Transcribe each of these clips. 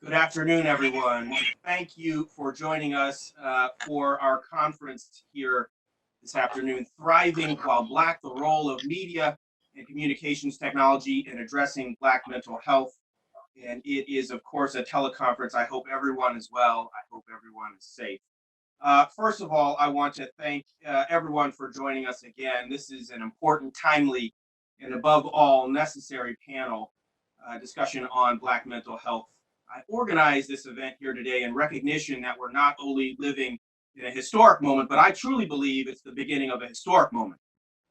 Good afternoon, everyone. Thank you for joining us for our conference here this afternoon, Thriving While Black, the Role of Media and Communications Technology in Addressing Black Mental Health. And it is, of course, a teleconference. I hope everyone is well. I hope everyone is safe. First of all, I want to thank everyone for joining us again. This is an important, timely, and above all, necessary panel discussion on Black mental health. I organized this event here today in recognition that we're not only living in a historic moment, but I truly believe it's the beginning of a historic moment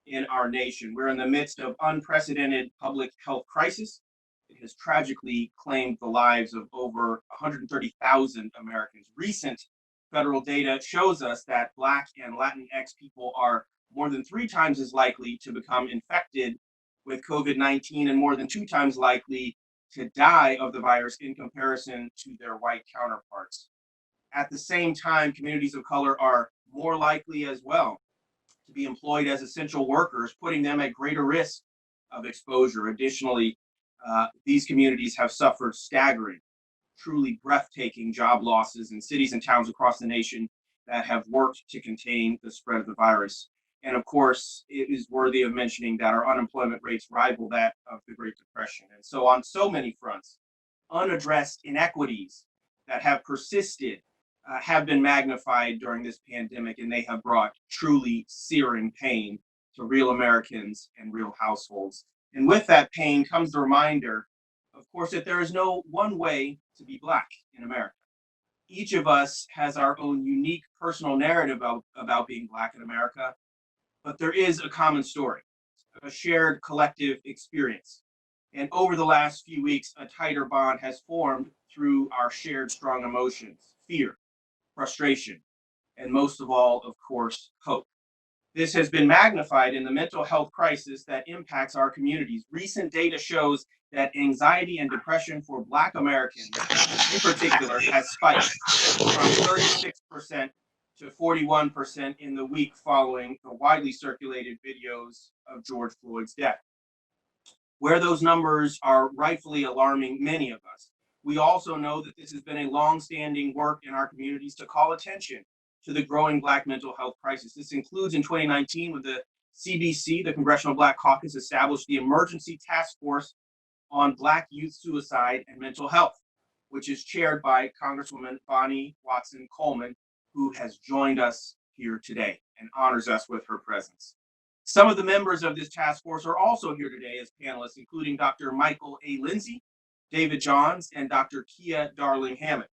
in our nation. We're in the midst of unprecedented public health crisis. It has tragically claimed the lives of over 130,000 Americans. Recent federal data shows us that Black and Latinx people are more than 3 times as likely to become infected with COVID-19 and more than 2 times likely to die of the virus in comparison to their white counterparts. At the same time, communities of color are more likely as well to be employed as essential workers, putting them at greater risk of exposure. Additionally, these communities have suffered staggering, truly breathtaking job losses in cities and towns across the nation that have worked to contain the spread of the virus. And of course, it is worthy of mentioning that our unemployment rates rival that of the Great Depression. And so, on so many fronts, unaddressed inequities that have persisted have been magnified during this pandemic, and they have brought truly searing pain to real Americans and real households. And with that pain comes the reminder, of course, that there is no one way to be Black in America. Each of us has our own unique personal narrative about being Black in America, but there is a common story, a shared collective experience. And over the last few weeks, a tighter bond has formed through our shared strong emotions, fear, frustration, and most of all, of course, hope. This has been magnified in the mental health crisis that impacts our communities. Recent data shows that anxiety and depression for Black Americans in particular has spiked from 36% to 41% in the week following the widely circulated videos of George Floyd's death. Where those numbers are rightfully alarming many of us, we also know that this has been a long-standing work in our communities to call attention to the growing Black mental health crisis. This includes in 2019 with the CBC, the Congressional Black Caucus, established the Emergency Task Force on Black Youth Suicide and Mental Health, which is chaired by Congresswoman Bonnie Watson Coleman, who has joined us here today and honors us with her presence. Some of the members of this task force are also here today as panelists, including Dr. Michael A. Lindsay, David Johns, and Dr. Kia Darling Hammond.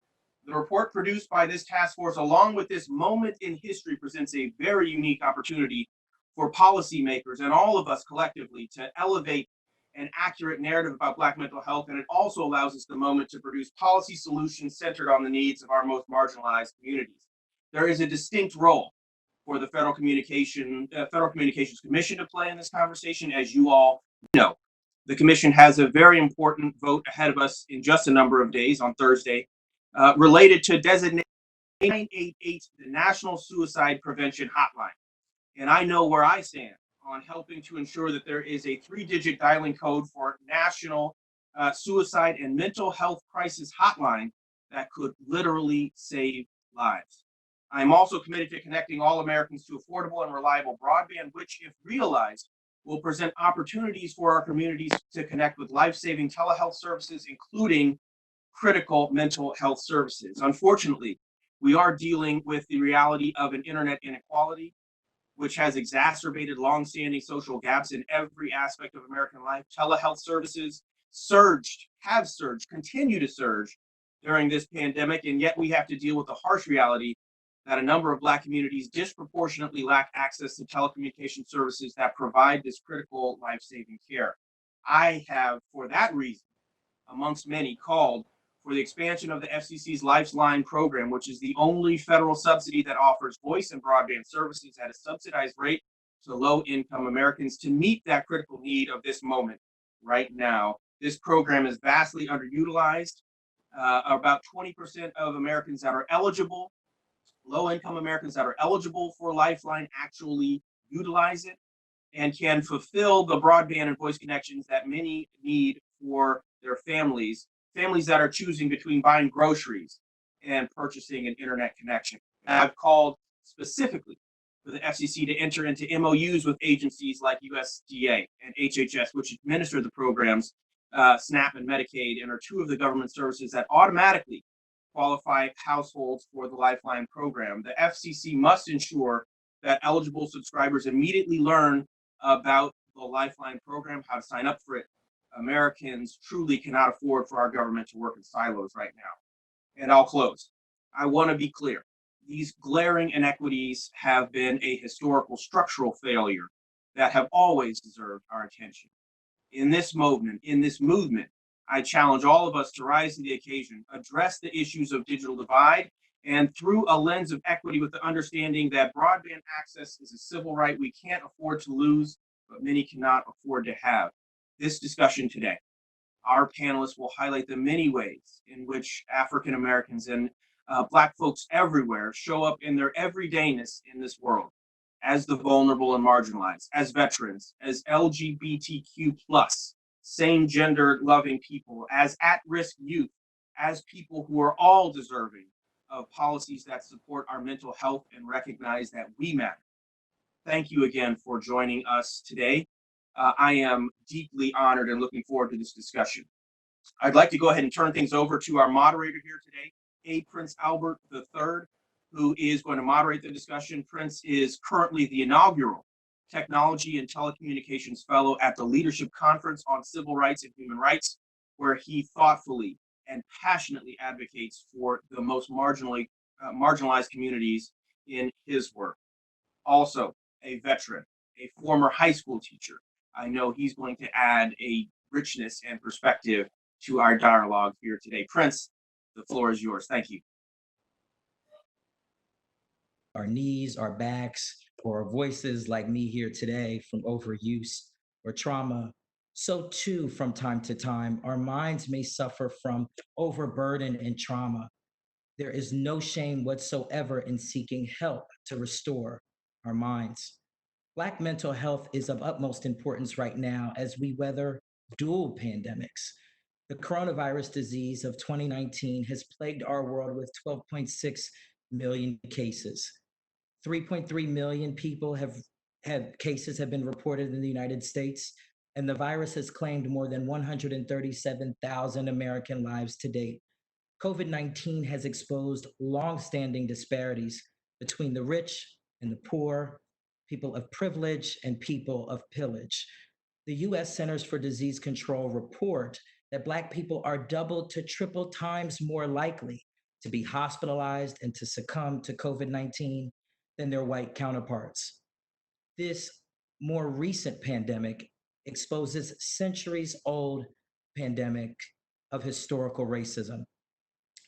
The report produced by this task force, along with this moment in history, presents a very unique opportunity for policymakers and all of us collectively to elevate an accurate narrative about Black mental health, and it also allows us the moment to produce policy solutions centered on the needs of our most marginalized communities. There is a distinct role for the Federal Communications Commission to play in this conversation, as you all know. The commission has a very important vote ahead of us in just a number of days on Thursday, related to designating 988, the National Suicide Prevention Hotline. And I know where I stand on helping to ensure that there is a 3-digit dialing code for National Suicide and Mental Health Crisis Hotline that could literally save lives. I'm also committed to connecting all Americans to affordable and reliable broadband, which, if realized, will present opportunities for our communities to connect with life-saving telehealth services, including critical mental health services. Unfortunately, we are dealing with the reality of an internet inequality, which has exacerbated longstanding social gaps in every aspect of American life. Telehealth services have surged, continue to surge during this pandemic, and yet we have to deal with the harsh reality that a number of Black communities disproportionately lack access to telecommunication services that provide this critical life-saving care. I have, for that reason, amongst many, called for the expansion of the FCC's Lifeline program, which is the only federal subsidy that offers voice and broadband services at a subsidized rate to low-income Americans to meet that critical need of this moment right now. This program is vastly underutilized. About 20% of Americans that are eligible, low-income Americans that are eligible for Lifeline, actually utilize it and can fulfill the broadband and voice connections that many need for their families families that are choosing between buying groceries and purchasing an internet connection. And I've called specifically for the FCC to enter into MOUs with agencies like USDA and HHS, which administer the programs, SNAP and Medicaid, and are two of the government services that automatically qualify households for the Lifeline program. The FCC must ensure that eligible subscribers immediately learn about the Lifeline program, how to sign up for it. Americans truly cannot afford for our government to work in silos right now. And I'll close. I want to be clear. These glaring inequities have been a historical structural failure that have always deserved our attention. In this movement, I challenge all of us to rise to the occasion, address the issues of digital divide, and through a lens of equity with the understanding that broadband access is a civil right we can't afford to lose, but many cannot afford to have. This discussion today, our panelists will highlight the many ways in which African Americans and Black folks everywhere show up in their everydayness in this world as the vulnerable and marginalized, as veterans, as LGBTQ plus, same gender loving people, as at risk youth, as people who are all deserving of policies that support our mental health and recognize that we matter. Thank you again for joining us today. I am deeply honored and looking forward to this discussion. I'd like to go ahead and turn things over to our moderator here today, A. Prince Albert III, who is going to moderate the discussion. Prince is currently the inaugural Technology and Telecommunications Fellow at the Leadership Conference on Civil Rights and Human Rights, where he thoughtfully and passionately advocates for the most marginalized communities in his work. Also, a veteran, a former high school teacher. I know he's going to add a richness and perspective to our dialogue here today. Prince, the floor is yours. Thank you. Our knees, our backs, or our voices like me here today from overuse or trauma, so too from time to time, our minds may suffer from overburden and trauma. There is no shame whatsoever in seeking help to restore our minds. Black mental health is of utmost importance right now as we weather dual pandemics. The coronavirus disease of 2019 has plagued our world with 12.6 million cases. 3.3 million people have cases have been reported in the United States, and the virus has claimed more than 137,000 American lives to date. COVID-19 has exposed long-standing disparities between the rich and the poor, people of privilege and people of pillage. The US Centers for Disease Control report that Black people are double to triple times more likely to be hospitalized and to succumb to COVID-19 than their white counterparts. This more recent pandemic exposes centuries old pandemic of historical racism.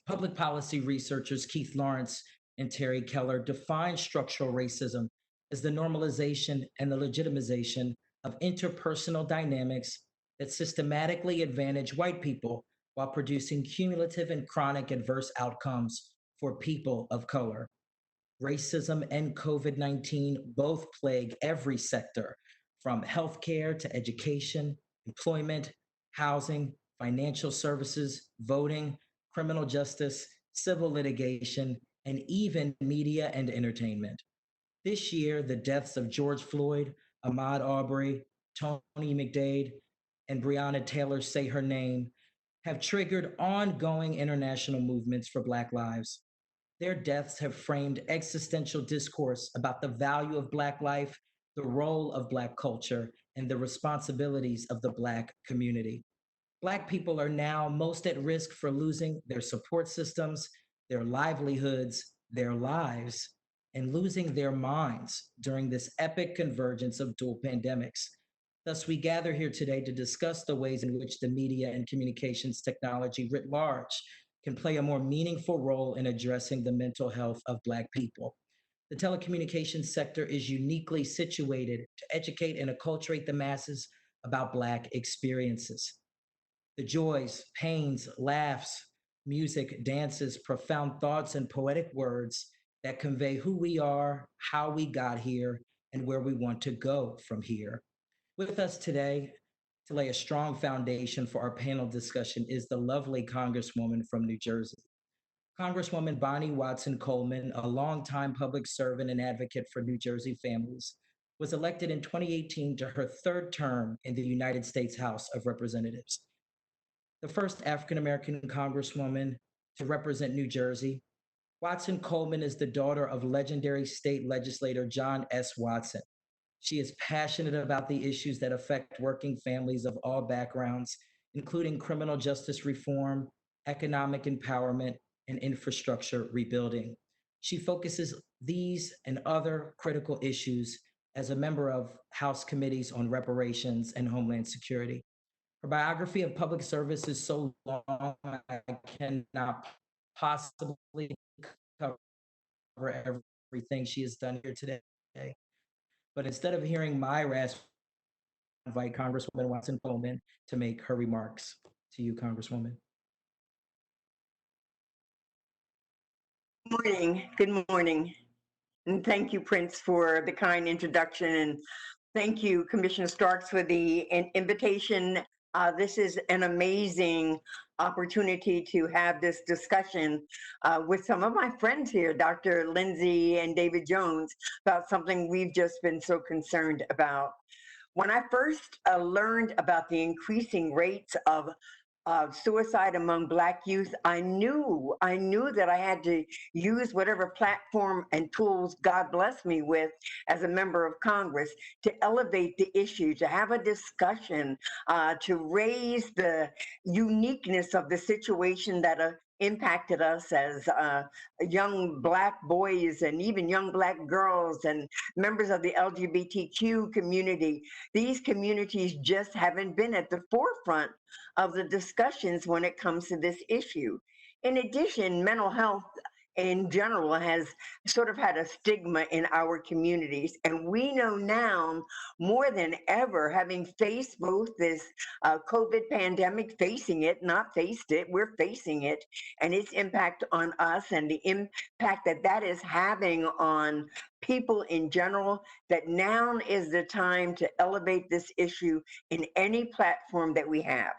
Public policy researchers Keith Lawrence and Terry Keller define structural racism as the normalization and the legitimization of interpersonal dynamics that systematically advantage white people while producing cumulative and chronic adverse outcomes for people of color. Racism and COVID 19 both plague every sector, from healthcare to education, employment, housing, financial services, voting, criminal justice, civil litigation, and even media and entertainment. This year, the deaths of George Floyd, Ahmaud Arbery, Tony McDade, and Breonna Taylor Say Her Name have triggered ongoing international movements for Black lives. Their deaths have framed existential discourse about the value of Black life, the role of Black culture, and the responsibilities of the Black community. Black people are now most at risk for losing their support systems, their livelihoods, their lives, and losing their minds during this epic convergence of dual pandemics. Thus, we gather here today to discuss the ways in which the media and communications technology writ large can play a more meaningful role in addressing the mental health of Black people. The telecommunications sector is uniquely situated to educate and acculturate the masses about Black experiences. The joys, pains, laughs, music, dances, profound thoughts, and poetic words that convey who we are, how we got here, and where we want to go from here. With us today to lay a strong foundation for our panel discussion is the lovely Congresswoman from New Jersey. Congresswoman Bonnie Watson Coleman, a longtime public servant and advocate for New Jersey families, was elected in 2018 to her third term in the United States House of Representatives. The first African American Congresswoman to represent New Jersey, Watson Coleman is the daughter of legendary state legislator John S. Watson. She is passionate about the issues that affect working families of all backgrounds, including criminal justice reform, economic empowerment, and infrastructure rebuilding. She focuses these and other critical issues as a member of House committees on reparations and homeland security. Her biography of public service is so long, I cannot possibly cover everything she has done here today. But instead of hearing my raspberry, I invite Congresswoman Watson Coleman to make her remarks. To you, Congresswoman. Morning. Good morning. And thank you, Prince, for the kind introduction. And thank you, Commissioner Starks, for the invitation. This is an amazing opportunity to have this discussion with some of my friends here, Dr. Lindsay and David Jones, about something we've just been so concerned about. When I first learned about the increasing rates of suicide among Black youth, I knew that I had to use whatever platform and tools God blessed me with as a member of Congress to elevate the issue, to have a discussion, to raise the uniqueness of the situation that impacted us as young Black boys and even young Black girls and members of the LGBTQ community. These communities just haven't been at the forefront of the discussions when it comes to this issue. In addition, mental health in general has sort of had a stigma in our communities. And we know now more than ever, having faced both this COVID pandemic, facing it, not faced it, we're facing it, and its impact on us and the impact that that is having on people in general, that now is the time to elevate this issue in any platform that we have.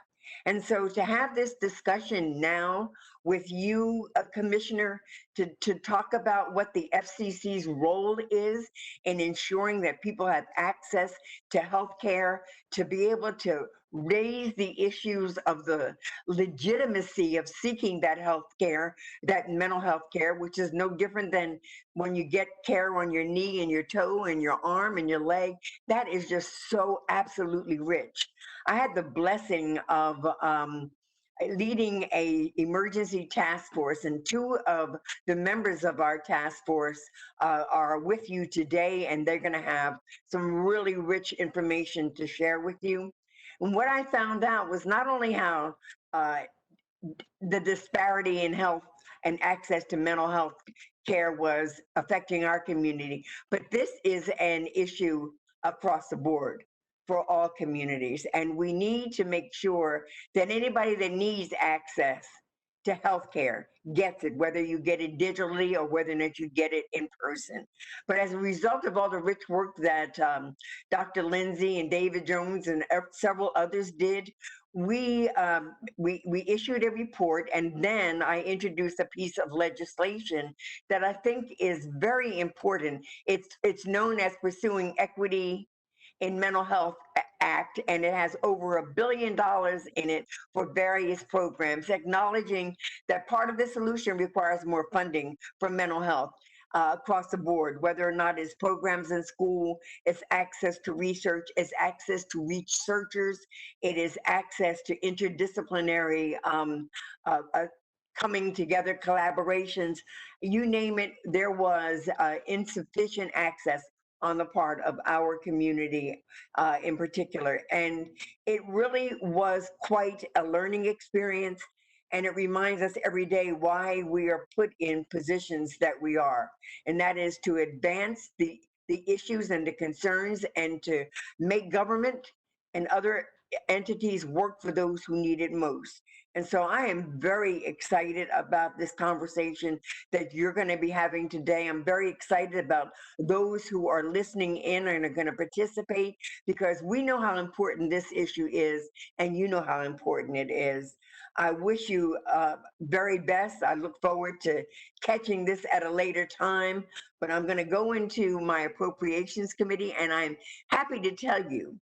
And so to have this discussion now with you, Commissioner, to talk about what the FCC's role is in ensuring that people have access to health care, to be able to raise the issues of the legitimacy of seeking that health care, that mental health care, which is no different than when you get care on your knee and your toe and your arm and your leg. That is just so absolutely rich. I had the blessing of leading a emergency task force, and two of the members of our task force are with you today, and they're going to have some really rich information to share with you. And what I found out was not only how the disparity in health and access to mental health care was affecting our community, but this is an issue across the board for all communities. And we need to make sure that anybody that needs access to healthcare gets it, whether you get it digitally or whether or not you get it in person. But as a result of all the rich work that Dr. Lindsay and David Jones and several others did, we issued a report, and then I introduced a piece of legislation that I think is very important. It's known as Pursuing Equity in Mental Health Act, and it has over $1 billion in it for various programs, acknowledging that part of the solution requires more funding for mental health across the board, whether or not it's programs in school, it's access to research, it's access to researchers, it is access to interdisciplinary coming together collaborations, you name it. There was insufficient access on the part of our community in particular. And it really was quite a learning experience. And it reminds us every day why we are put in positions that we are. And that is to advance the issues and the concerns and to make government and other entities work for those who need it most. And so I am very excited about this conversation that you're going to be having today. I'm very excited about those who are listening in and are going to participate, because we know how important this issue is, and you know how important it is. I wish you very best. I look forward to catching this at a later time, but I'm going to go into my appropriations committee, and I'm happy to tell you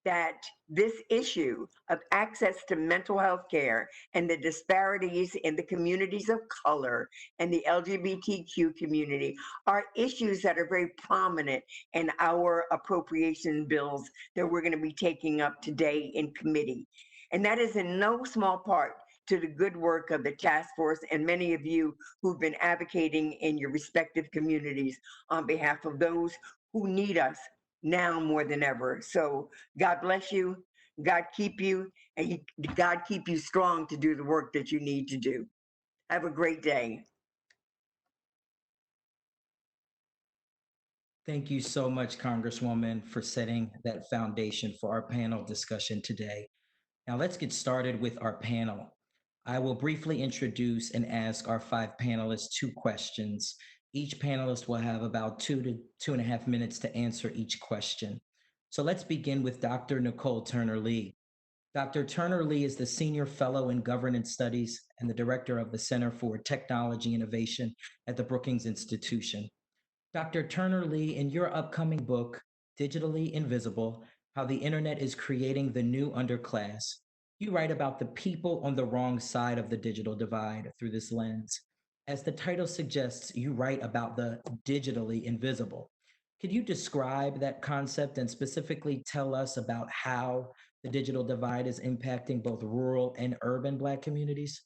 that this issue of access to mental health care and the disparities in the communities of color and the LGBTQ community are issues that are very prominent in our appropriation bills that we're going to be taking up today in committee. And that is in no small part to the good work of the task force and many of you who've been advocating in your respective communities on behalf of those who need us now more than ever. So God bless you, God keep you, and God keep you strong to do the work that you need to do. Have a great day. Thank you so much, Congresswoman, for setting that foundation for our panel discussion today. Now let's get started with our panel. I will briefly introduce and ask our five panelists two questions. Each panelist will have about 2 to 2.5 minutes to answer each question. So let's begin with Dr. Nicole Turner-Lee. Dr. Turner-Lee is the Senior Fellow in Governance Studies and the Director of the Center for Technology Innovation at the Brookings Institution. Dr. Turner-Lee, in your upcoming book, Digitally Invisible: How the Internet is Creating the New Underclass, you write about the people on the wrong side of the digital divide through this lens. As the title suggests, you write about the digitally invisible. Could you describe that concept and specifically tell us about how the digital divide is impacting both rural and urban Black communities?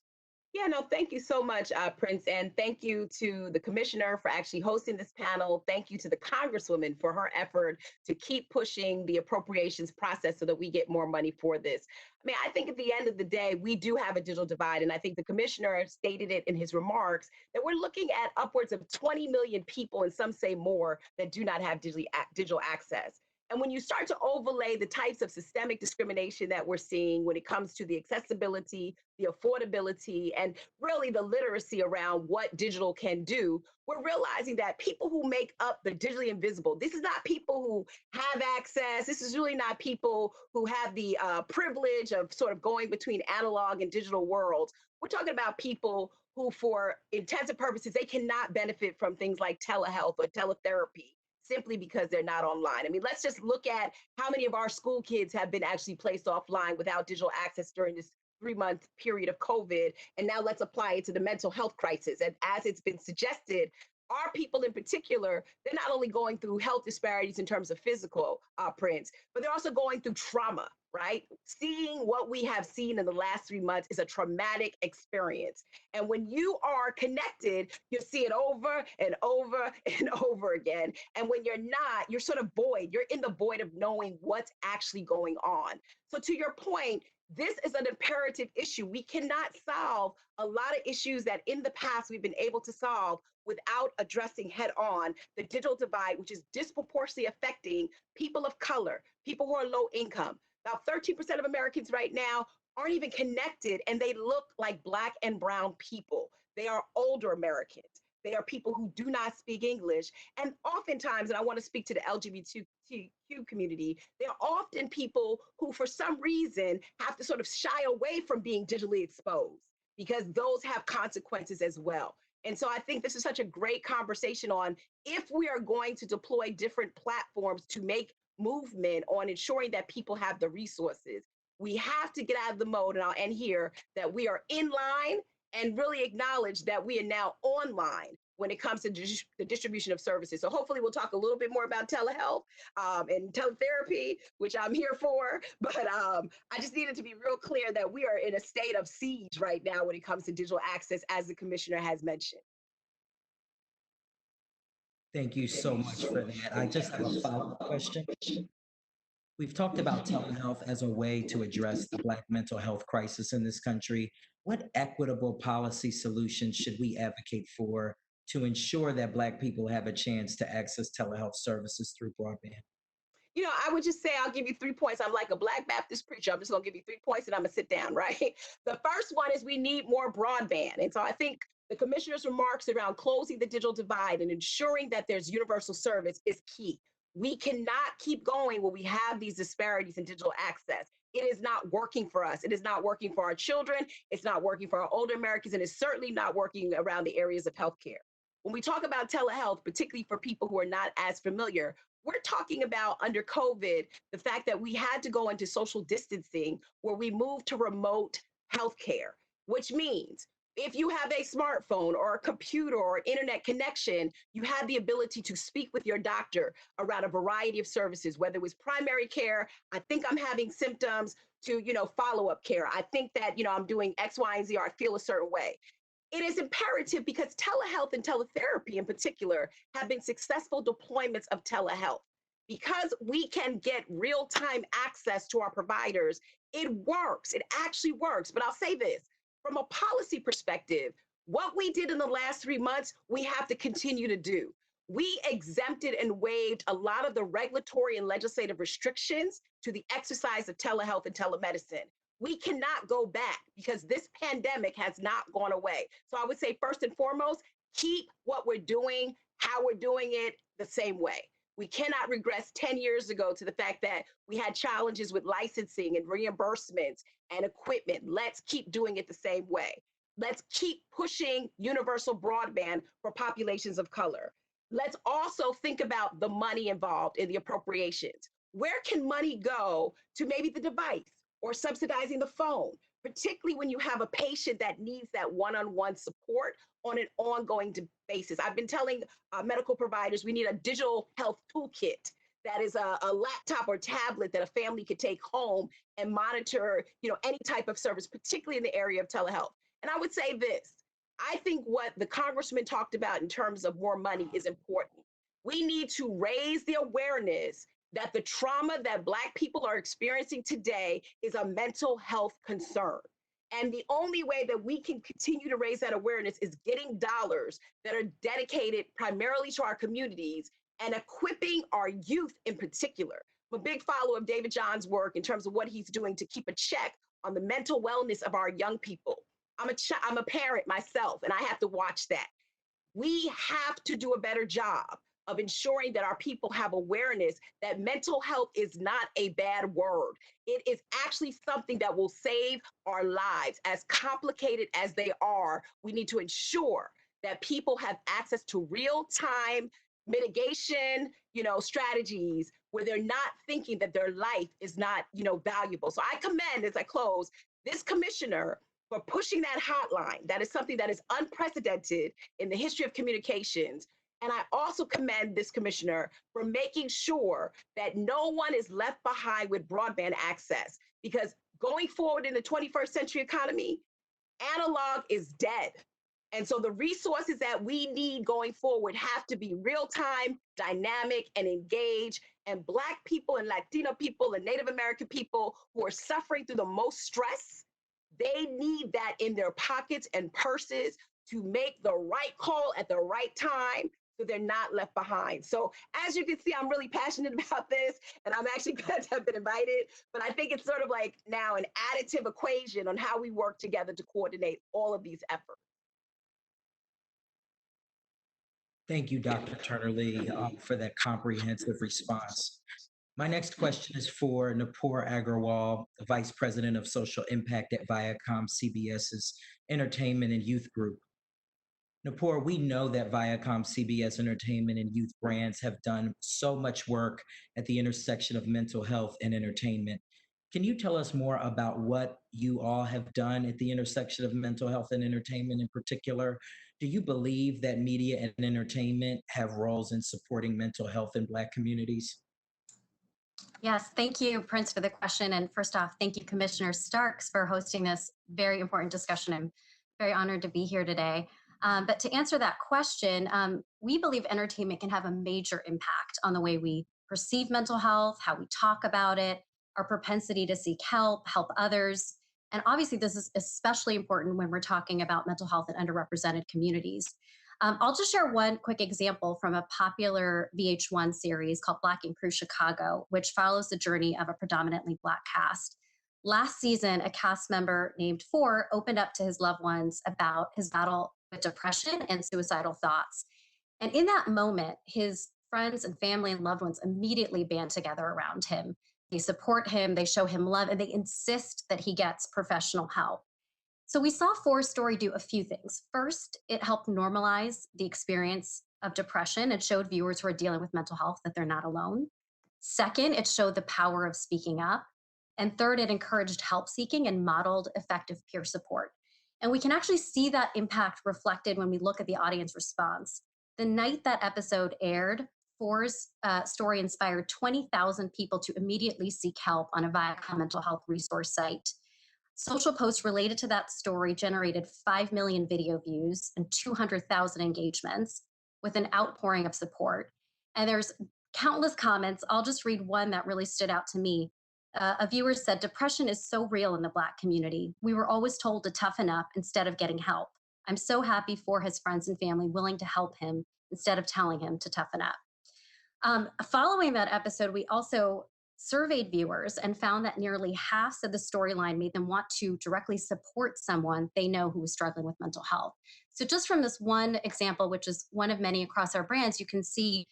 Yeah, no, thank you so much, Prince. And thank you to the commissioner for actually hosting this panel. Thank you to the Congresswoman for her effort to keep pushing the appropriations process so that we get more money for this. I mean, I think at the end of the day, we do have a digital divide. And I think the commissioner stated it in his remarks that we're looking at upwards of 20 million people, and some say more, that do not have digital access. And when you start to overlay the types of systemic discrimination that we're seeing when it comes to the accessibility, the affordability, and really the literacy around what digital can do, we're realizing that people who make up the digitally invisible, this is not people who have access. This is really not people who have the privilege of sort of going between analog and digital worlds. We're talking about people who, for intensive purposes, they cannot benefit from things like telehealth or teletherapy simply because they're not online. I mean, let's just look at how many of our school kids have been actually placed offline without digital access during this 3 month period of COVID. And now let's apply it to the mental health crisis. And as it's been suggested, our people in particular, they're not only going through health disparities in terms of physical Prince, but they're also going through trauma, right? Seeing what we have seen in the last 3 months is a traumatic experience. And when you are connected, you see it over and over and over again. And when you're not, you're sort of void. You're in the void of knowing what's actually going on. So to your point, this is an imperative issue. We cannot solve a lot of issues that in the past we've been able to solve without addressing head on the digital divide, which is disproportionately affecting people of color, people who are low income. About 13% of Americans right now aren't even connected, and they look like Black and brown people. They are older Americans. They are people who do not speak English. And oftentimes, and I want to speak to the LGBTQ community, they're often people who, for some reason, have to sort of shy away from being digitally exposed because those have consequences as well. And so I think this is such a great conversation on if we are going to deploy different platforms to make movement on ensuring that people have the resources, we have to get out of the mode, and I'll end here, that we are in line and really acknowledge that we are now online when it comes to the distribution of services. So hopefully we'll talk a little bit more about telehealth and teletherapy, which I'm here for. But I just needed to be real clear that we are in a state of siege right now when it comes to digital access, as the commissioner has mentioned. Thank you so much for that. I just have a follow-up question. We've talked about telehealth as a way to address the Black mental health crisis in this country. What equitable policy solutions should we advocate for to ensure that Black people have a chance to access telehealth services through broadband? I would just say I'll give you 3 points. I'm like a Black Baptist preacher. I'm just going to give you 3 points and I'm going to sit down, right? The first one is we need more broadband. And so I think the commissioner's remarks around closing the digital divide and ensuring that there's universal service is key. We cannot keep going when we have these disparities in digital access. It is not working for us. It is not working for our children. It's not working for our older Americans, and it's certainly not working around the areas of healthcare. When we talk about telehealth, particularly for people who are not as familiar, we're talking about under COVID, the fact that we had to go into social distancing where we moved to remote healthcare, which means if you have a smartphone or a computer or internet connection, you have the ability to speak with your doctor around a variety of services, whether it was primary care, I think I'm having symptoms, to, follow-up care. I think that, I'm doing X, Y, and Z, or I feel a certain way. It is imperative because telehealth and teletherapy in particular have been successful deployments of telehealth. Because we can get real-time access to our providers, it works. It actually works. But I'll say this, from a policy perspective, what we did in the last 3 months, we have to continue to do. We exempted and waived a lot of the regulatory and legislative restrictions to the exercise of telehealth and telemedicine. We cannot go back because this pandemic has not gone away. So I would say, first and foremost, keep what we're doing, how we're doing it, the same way. We cannot regress 10 years ago to the fact that we had challenges with licensing and reimbursements and equipment. Let's keep doing it the same way. Let's keep pushing universal broadband for populations of color. Let's also think about the money involved in the appropriations. Where can money go to maybe the device or subsidizing the phone, particularly when you have a patient that needs that one-on-one support on an ongoing basis? I've been telling medical providers we need a digital health toolkit that is a laptop or tablet that a family could take home and monitor, any type of service, particularly in the area of telehealth. And I would say this, I think what the congressman talked about in terms of more money is important. We need to raise the awareness that the trauma that Black people are experiencing today is a mental health concern. And the only way that we can continue to raise that awareness is getting dollars that are dedicated primarily to our communities and equipping our youth in particular. I'm a big follower of David John's work in terms of what he's doing to keep a check on the mental wellness of our young people. I'm a parent myself, and I have to watch that. We have to do a better job of ensuring that our people have awareness that mental health is not a bad word. It is actually something that will save our lives. As complicated as they are, we need to ensure that people have access to real-time mitigation, strategies where they're not thinking that their life is not, valuable. So I commend, as I close, this commissioner for pushing that hotline. That is something that is unprecedented in the history of communications. And I also commend this commissioner for making sure that no one is left behind with broadband access, because going forward in the 21st century economy, analog is dead. And so the resources that we need going forward have to be real-time, dynamic, and engaged. And Black people and Latino people and Native American people who are suffering through the most stress, they need that in their pockets and purses to make the right call at the right time so they're not left behind. So as you can see, I'm really passionate about this, and I'm actually glad to have been invited. But I think it's sort of like now an additive equation on how we work together to coordinate all of these efforts. Thank you, Dr. Turner Lee, for that comprehensive response. My next question is for Nupur Agrawal, the Vice President of Social Impact at Viacom CBS's Entertainment and Youth Group. Nupur, we know that Viacom CBS Entertainment and Youth brands have done so much work at the intersection of mental health and entertainment. Can you tell us more about what you all have done at the intersection of mental health and entertainment in particular? Do you believe that media and entertainment have roles in supporting mental health in Black communities? Yes, thank you, Prince, for the question. And first off, thank you, Commissioner Starks, for hosting this very important discussion. I'm very honored to be here today. But to answer that question, we believe entertainment can have a major impact on the way we perceive mental health, how we talk about it, our propensity to seek help, help others. And obviously, this is especially important when we're talking about mental health in underrepresented communities. I'll just share one quick example from a popular VH1 series called Black and Crew Chicago, which follows the journey of a predominantly Black cast. Last season, a cast member named Four opened up to his loved ones about his battle with depression and suicidal thoughts. And in that moment, his friends and family and loved ones immediately band together around him. They support him, they show him love, and they insist that he gets professional help. So we saw Four's story do a few things. First, it helped normalize the experience of depression. It showed viewers who are dealing with mental health that they're not alone. Second, it showed the power of speaking up. And third, it encouraged help seeking and modeled effective peer support. And we can actually see that impact reflected when we look at the audience response. The night that episode aired, Four's story inspired 20,000 people to immediately seek help on a Viacom mental health resource site. Social posts related to that story generated 5 million video views and 200,000 engagements with an outpouring of support. And there's countless comments. I'll just read one that really stood out to me. A viewer said, "Depression is so real in the Black community. We were always told to toughen up instead of getting help. I'm so happy for his friends and family willing to help him instead of telling him to toughen up." Following that episode, we also surveyed viewers and found that nearly half said the storyline made them want to directly support someone they know who is struggling with mental health. So, just from this one example, which is one of many across our brands, you can see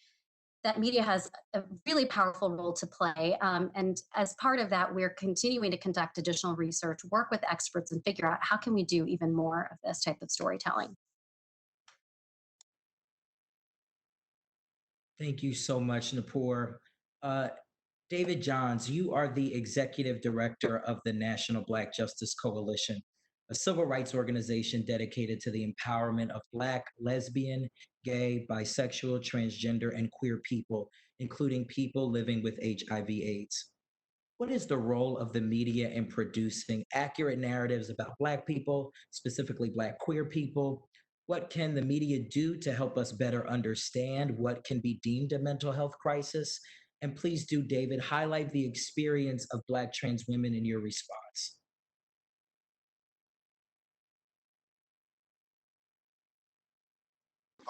that media has a really powerful role to play. And as part of that, we're continuing to conduct additional research, work with experts, and figure out how can we do even more of this type of storytelling. Thank you so much, Napur. Uh, David Johns, you are the executive director of the National Black Justice Coalition, a civil rights organization dedicated to the empowerment of Black, lesbian, gay, bisexual, transgender, and queer people, including people living with HIV/AIDS. What is the role of the media in producing accurate narratives about Black people, specifically Black queer people? What can the media do to help us better understand what can be deemed a mental health crisis? And please do, David, highlight the experience of Black trans women in your response.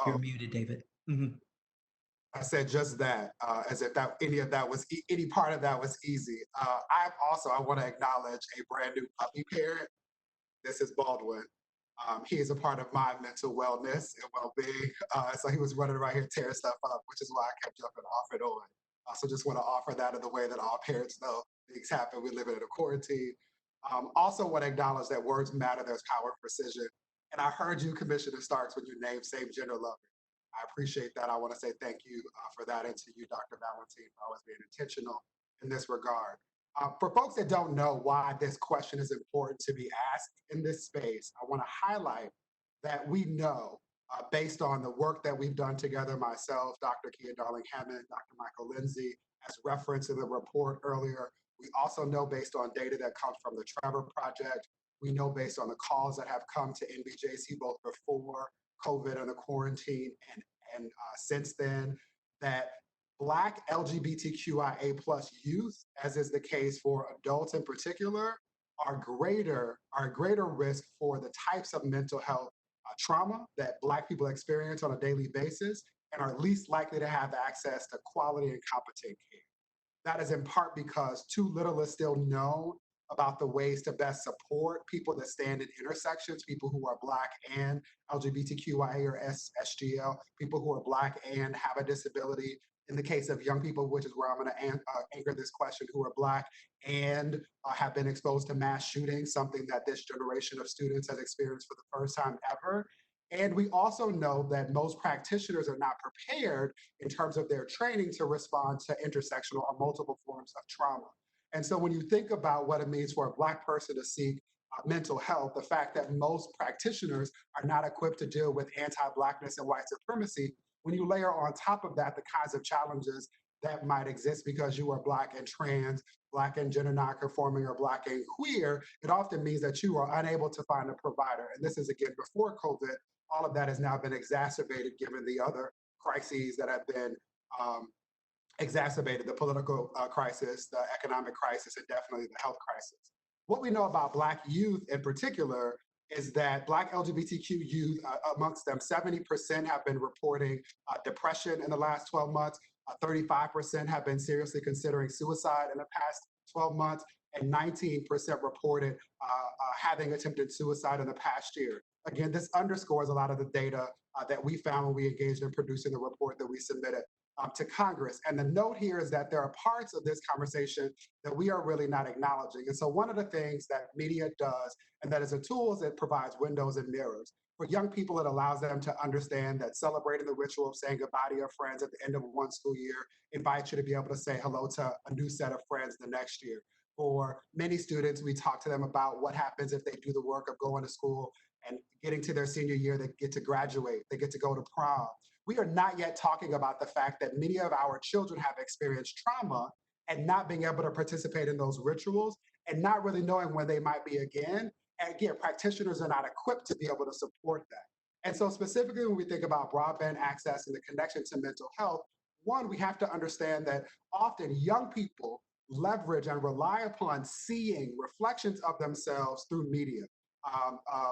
You're Oh, muted, David. Mhm. I said just that, as if that any of that was any part of that was easy. I want to acknowledge a brand new puppy parent. This is Baldwin. He is a part of my mental wellness and well-being. So he was running around here tearing stuff up, which is why I kept jumping off and on. So just want to offer that in the way that all parents know things happen. We live in a quarantine. Also want to acknowledge that words matter. There's power and precision. And I heard you, Commissioner Starks, when you named same gender lovers. I appreciate that. I want to say thank you for that, and to you, Dr. Valentine, for always being intentional in this regard. For folks that don't know why this question is important to be asked in this space, I want to highlight that we know, based on the work that we've done together, myself, Dr. Kia Darling Hammond, Dr. Michael Lindsay, as referenced in the report earlier, we also know based on data that comes from the Trevor Project, we know based on the calls that have come to NBJC both before COVID and the quarantine and since then, that Black LGBTQIA plus youth, as is the case for adults in particular, are a greater risk for the types of mental health trauma that Black people experience on a daily basis, and are least likely to have access to quality and competent care. That is in part because too little is still known about the ways to best support people that stand in intersections, people who are Black and LGBTQIA or SGL, people who are Black and have a disability. In the case of young people, which is where I'm going to anchor this question, who are Black and have been exposed to mass shootings, something that this generation of students has experienced for the first time ever. And we also know that most practitioners are not prepared in terms of their training to respond to intersectional or multiple forms of trauma. And so when you think about what it means for a Black person to seek mental health, the fact that most practitioners are not equipped to deal with anti-Blackness and white supremacy, when you layer on top of that the kinds of challenges that might exist because you are Black and trans, Black and gender nonconforming, or Black and queer, it often means that you are unable to find a provider. And this is again before COVID. All of that has now been exacerbated given the other crises that have been exacerbated, the political crisis, the economic crisis, and definitely the health crisis. What we know about Black youth in particular is that Black LGBTQ youth, amongst them, 70% have been reporting depression in the last 12 months, 35% have been seriously considering suicide in the past 12 months, and 19% reported having attempted suicide in the past year. Again, this underscores a lot of the data that we found when we engaged in producing the report that we submitted to Congress. And the note here is that there are parts of this conversation that we are really not acknowledging. And so one of the things that media does, and that is a tool, is it provides windows and mirrors. For young people, it allows them to understand that celebrating the ritual of saying goodbye to your friends at the end of one school year invites you to be able to say hello to a new set of friends the next year. For many students, we talk to them about what happens if they do the work of going to school and getting to their senior year, they get to graduate, they get to go to prom. We are not yet talking about the fact that many of our children have experienced trauma and not being able to participate in those rituals and not really knowing when they might be again. And again, practitioners are not equipped to be able to support that. And so specifically when we think about broadband access and the connection to mental health, one, we have to understand that often young people leverage and rely upon seeing reflections of themselves through media.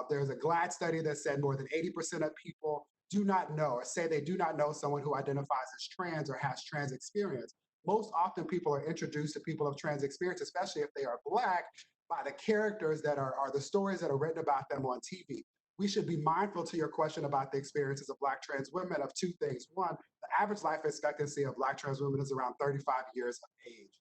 There's a GLAD study that said more than 80% of people do not know or say they do not know someone who identifies as trans or has trans experience. Most often people are introduced to people of trans experience, especially if they are Black, by the characters that are the stories that are written about them on TV. We should be mindful to your question about the experiences of Black trans women of two things. One, the average life expectancy of Black trans women is around 35 years of age.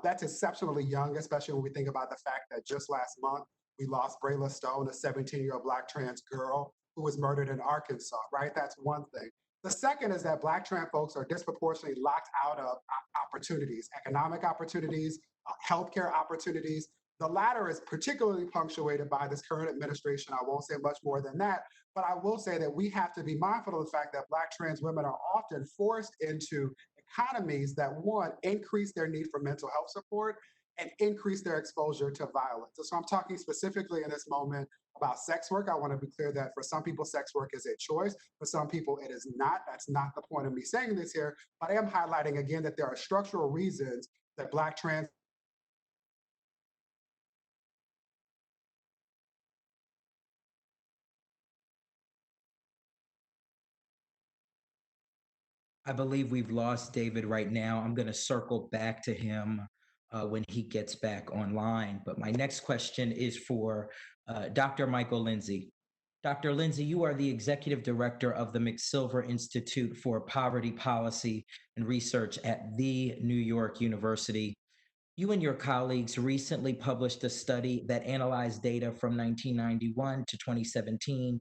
That's exceptionally young, especially when we think about the fact that just last month, we lost Brayla Stone, a 17-year-old Black trans girl who was murdered in Arkansas, right? That's one thing. The second is that Black trans folks are disproportionately locked out of opportunities, economic opportunities, healthcare opportunities. The latter is particularly punctuated by this current administration. I won't say much more than that, but I will say that we have to be mindful of the fact that Black trans women are often forced into economies that, one, increase their need for mental health support and increase their exposure to violence. So I'm talking specifically in this moment about sex work. I want to be clear that for some people, sex work is a choice. For some people, it is not. That's not the point of me saying this here. But I am highlighting again that there are structural reasons that Black trans I believe we've lost David right now. I'm going to circle back to him when he gets back online. But my next question is for Dr. Michael Lindsay. Dr. Lindsay, you are the executive director of the McSilver Institute for Poverty Policy and Research at the New York University. You and your colleagues recently published a study that analyzed data from 1991 to 2017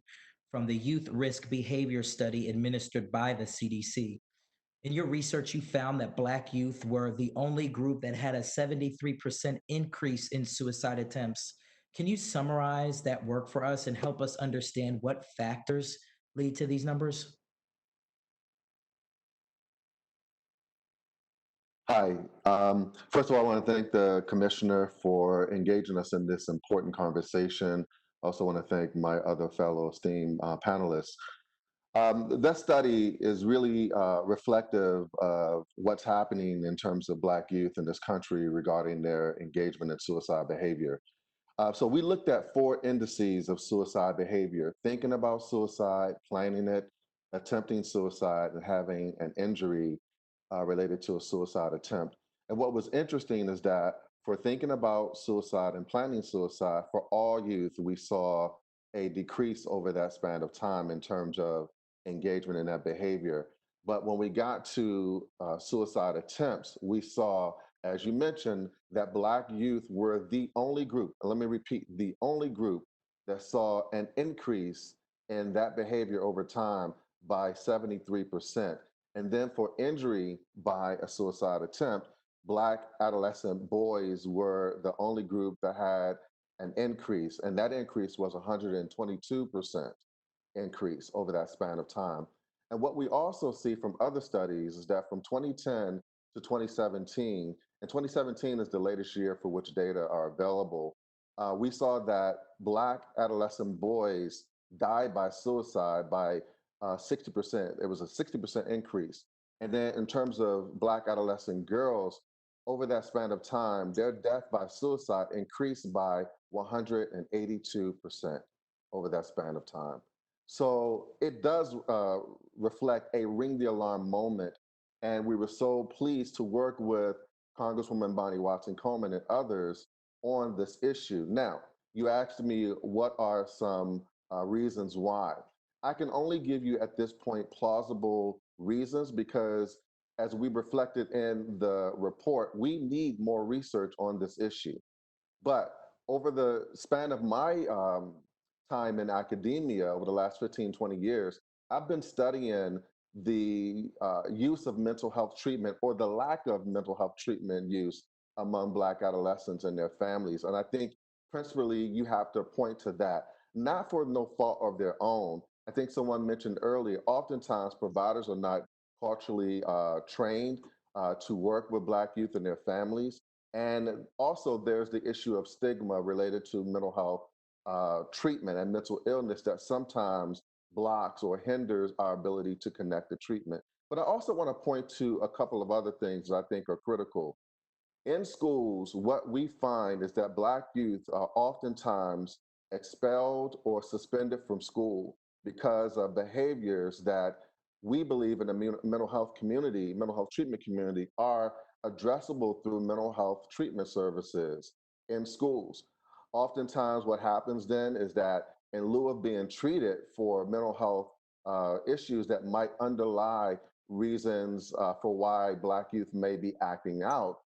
from the Youth Risk Behavior Study administered by the CDC. In your research, you found that Black youth were the only group that had a 73% increase in suicide attempts. Can you summarize that work for us and help us understand what factors lead to these numbers? Hi. First of all, I want to thank the commissioner for engaging us in this important conversation. I also want to thank my other fellow esteemed panelists. That study is really reflective of what's happening in terms of Black youth in this country regarding their engagement in suicide behavior. So we looked at 4 indices of suicide behavior: thinking about suicide, planning it, attempting suicide, and having an injury related to a suicide attempt. And what was interesting is that for thinking about suicide and planning suicide, for all youth, we saw a decrease over that span of time in terms of engagement in that behavior. But when we got to suicide attempts, we saw, as you mentioned, that Black youth were the only group, and let me repeat, the only group that saw an increase in that behavior over time by 73%. And then for injury by a suicide attempt, Black adolescent boys were the only group that had an increase, and that increase was 122% increase over that span of time. And what we also see from other studies is that from 2010 to 2017, and 2017 is the latest year for which data are available, we saw that Black adolescent boys died by suicide by 60%. It was a 60% increase. And then in terms of Black adolescent girls, over that span of time, their death by suicide increased by 182% over that span of time. So it does reflect a ring the alarm moment. And we were so pleased to work with Congresswoman Bonnie Watson Coleman and others on this issue. Now, you asked me what are some reasons why. I can only give you at this point plausible reasons because, as we reflected in the report, we need more research on this issue. But over the span of my time in academia over the last 15, 20 years, I've been studying the use of mental health treatment or the lack of mental health treatment use among Black adolescents and their families. And I think principally you have to point to that, not for no fault of their own. I think someone mentioned earlier, oftentimes providers are not culturally trained to work with Black youth and their families. And also, there's the issue of stigma related to mental health treatment and mental illness that sometimes blocks or hinders our ability to connect to treatment. But I also want to point to a couple of other things that I think are critical. In schools, what we find is that Black youth are oftentimes expelled or suspended from school because of behaviors that we believe in the mental health community, mental health treatment community, are addressable through mental health treatment services in schools. Oftentimes, what happens then is that in lieu of being treated for mental health issues that might underlie reasons for why Black youth may be acting out,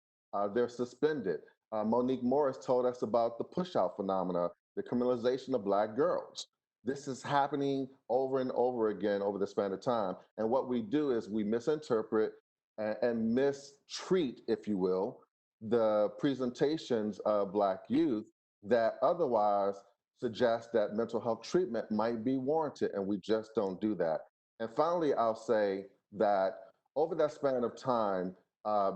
they're suspended. Monique Morris told us about the push-out phenomena, the criminalization of Black girls. This is happening over and over again over the span of time. And what we do is we misinterpret and mistreat, if you will, the presentations of Black youth that otherwise suggest that mental health treatment might be warranted, and we just don't do that. And finally, I'll say that over that span of time, uh,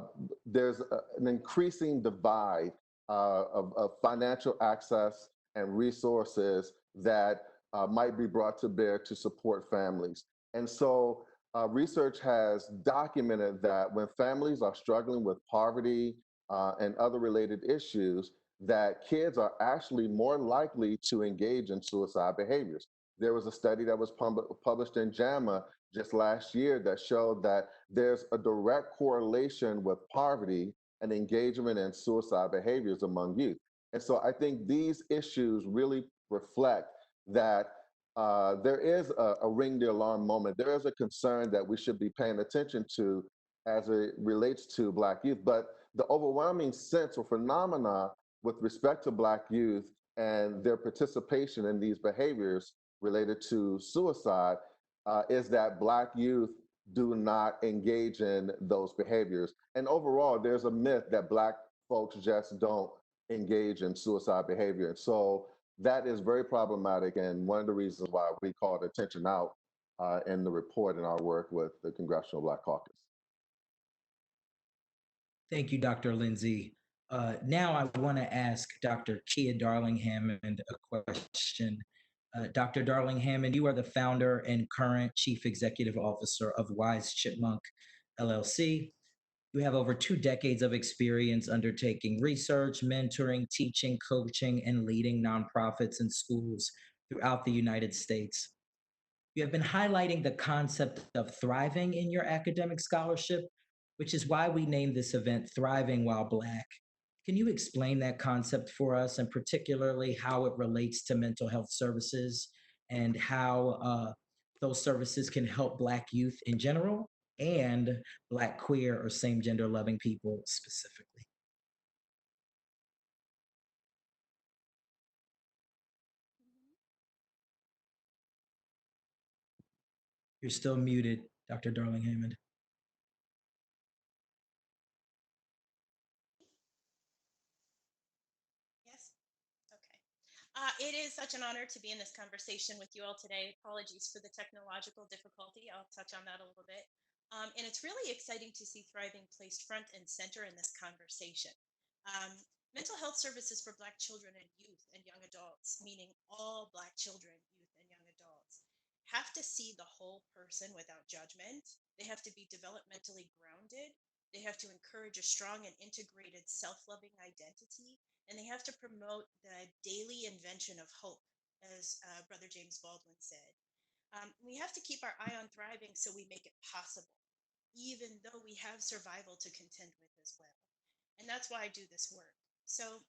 there's an increasing divide of financial access and resources that might be brought to bear to support families. And so research has documented that when families are struggling with poverty and other related issues, that kids are actually more likely to engage in suicide behaviors. There was a study that was published in JAMA just last year that showed that there's a direct correlation with poverty and engagement in suicide behaviors among youth. And so I think these issues really reflect that there is a ring the alarm moment. There is a concern that we should be paying attention to as it relates to Black youth. But the overwhelming sense or phenomena with respect to Black youth and their participation in these behaviors related to suicide is that Black youth do not engage in those behaviors. And overall, there's a myth that Black folks just don't engage in suicide behavior. And so that is very problematic, and one of the reasons why we called attention out in the report in our work with the Congressional Black Caucus. Thank you, Dr. Lindsay. Now I want to ask Dr. Kia Darling-Hammond a question. Dr. Darling-Hammond, you are the founder and current Chief Executive Officer of Wise Chipmunk LLC. You have over 2 decades of experience undertaking research, mentoring, teaching, coaching, and leading nonprofits and schools throughout the United States. You have been highlighting the concept of thriving in your academic scholarship, which is why we named this event Thriving While Black. Can you explain that concept for us, and particularly how it relates to mental health services and how those services can help Black youth in general and Black queer or same gender loving people specifically? You're still muted, Dr. Darling-Hammond. Yes. Okay. It is such an honor to be in this conversation with you all today. Apologies for the technological difficulty. I'll touch on that a little bit. And it's really exciting to see thriving placed front and center in this conversation. Um, Mental health services for Black children and youth and young adults, meaning all Black children, youth, and young adults, have to see the whole person without judgment. They have to be developmentally grounded. They have to encourage a strong and integrated self loving identity, and they have to promote the daily invention of hope as Brother James Baldwin said. We have to keep our eye on thriving so we make it possible, even though we have survival to contend with as well. And that's why I do this work. So,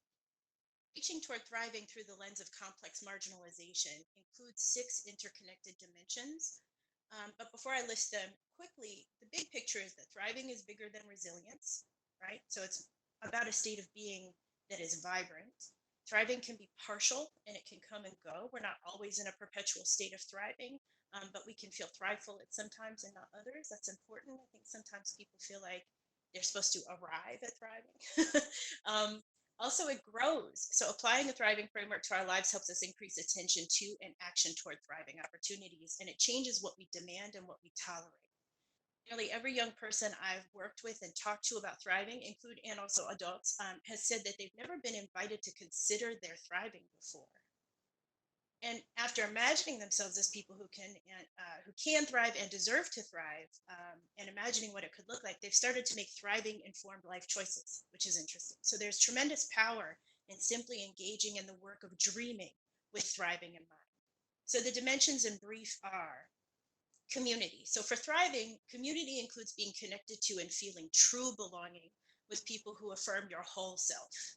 reaching toward thriving through the lens of complex marginalization includes 6 interconnected dimensions. But before I list them quickly, the big picture is that thriving is bigger than resilience, right? So it's about a state of being that is vibrant. Thriving can be partial and it can come and go. We're not always in a perpetual state of thriving, but we can feel thriveful at sometimes and not others. That's important. I think sometimes people feel like they're supposed to arrive at thriving. um, Also, it grows. So, applying a thriving framework to our lives helps us increase attention to and action toward thriving opportunities, and it changes what we demand and what we tolerate. Nearly every young person I've worked with and talked to about thriving, and also adults, has said that they've never been invited to consider their thriving before. And after imagining themselves as people who can thrive and deserve to thrive, and imagining what it could look like, they've started to make thriving informed life choices, which is interesting. So there's tremendous power in simply engaging in the work of dreaming with thriving in mind. So the dimensions in brief are community. So for thriving, community includes being connected to and feeling true belonging with people who affirm your whole self.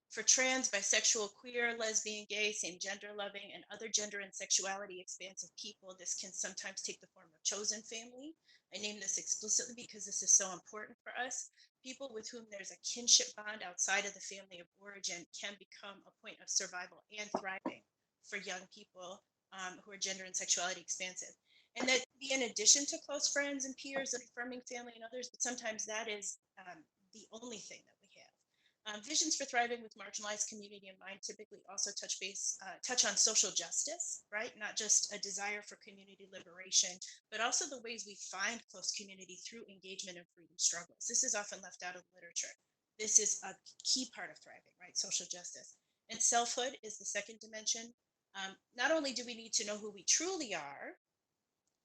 For trans, bisexual, queer, lesbian, gay, same gender loving, and other gender and sexuality expansive people, this can sometimes take the form of chosen family. I name this explicitly because this is so important for us. People with whom there's a kinship bond outside of the family of origin can become a point of survival and thriving for young people who are gender and sexuality expansive. And that be in addition to close friends and peers and affirming family and others, but sometimes that is the only thing that we have. Visions for thriving with marginalized community in mind typically also touch on social justice, right? Not just a desire for community liberation, but also the ways we find close community through engagement and freedom struggles. This is often left out of literature. This is a key part of thriving, right? Social justice. And selfhood is the second dimension. Not only do we need to know who we truly are,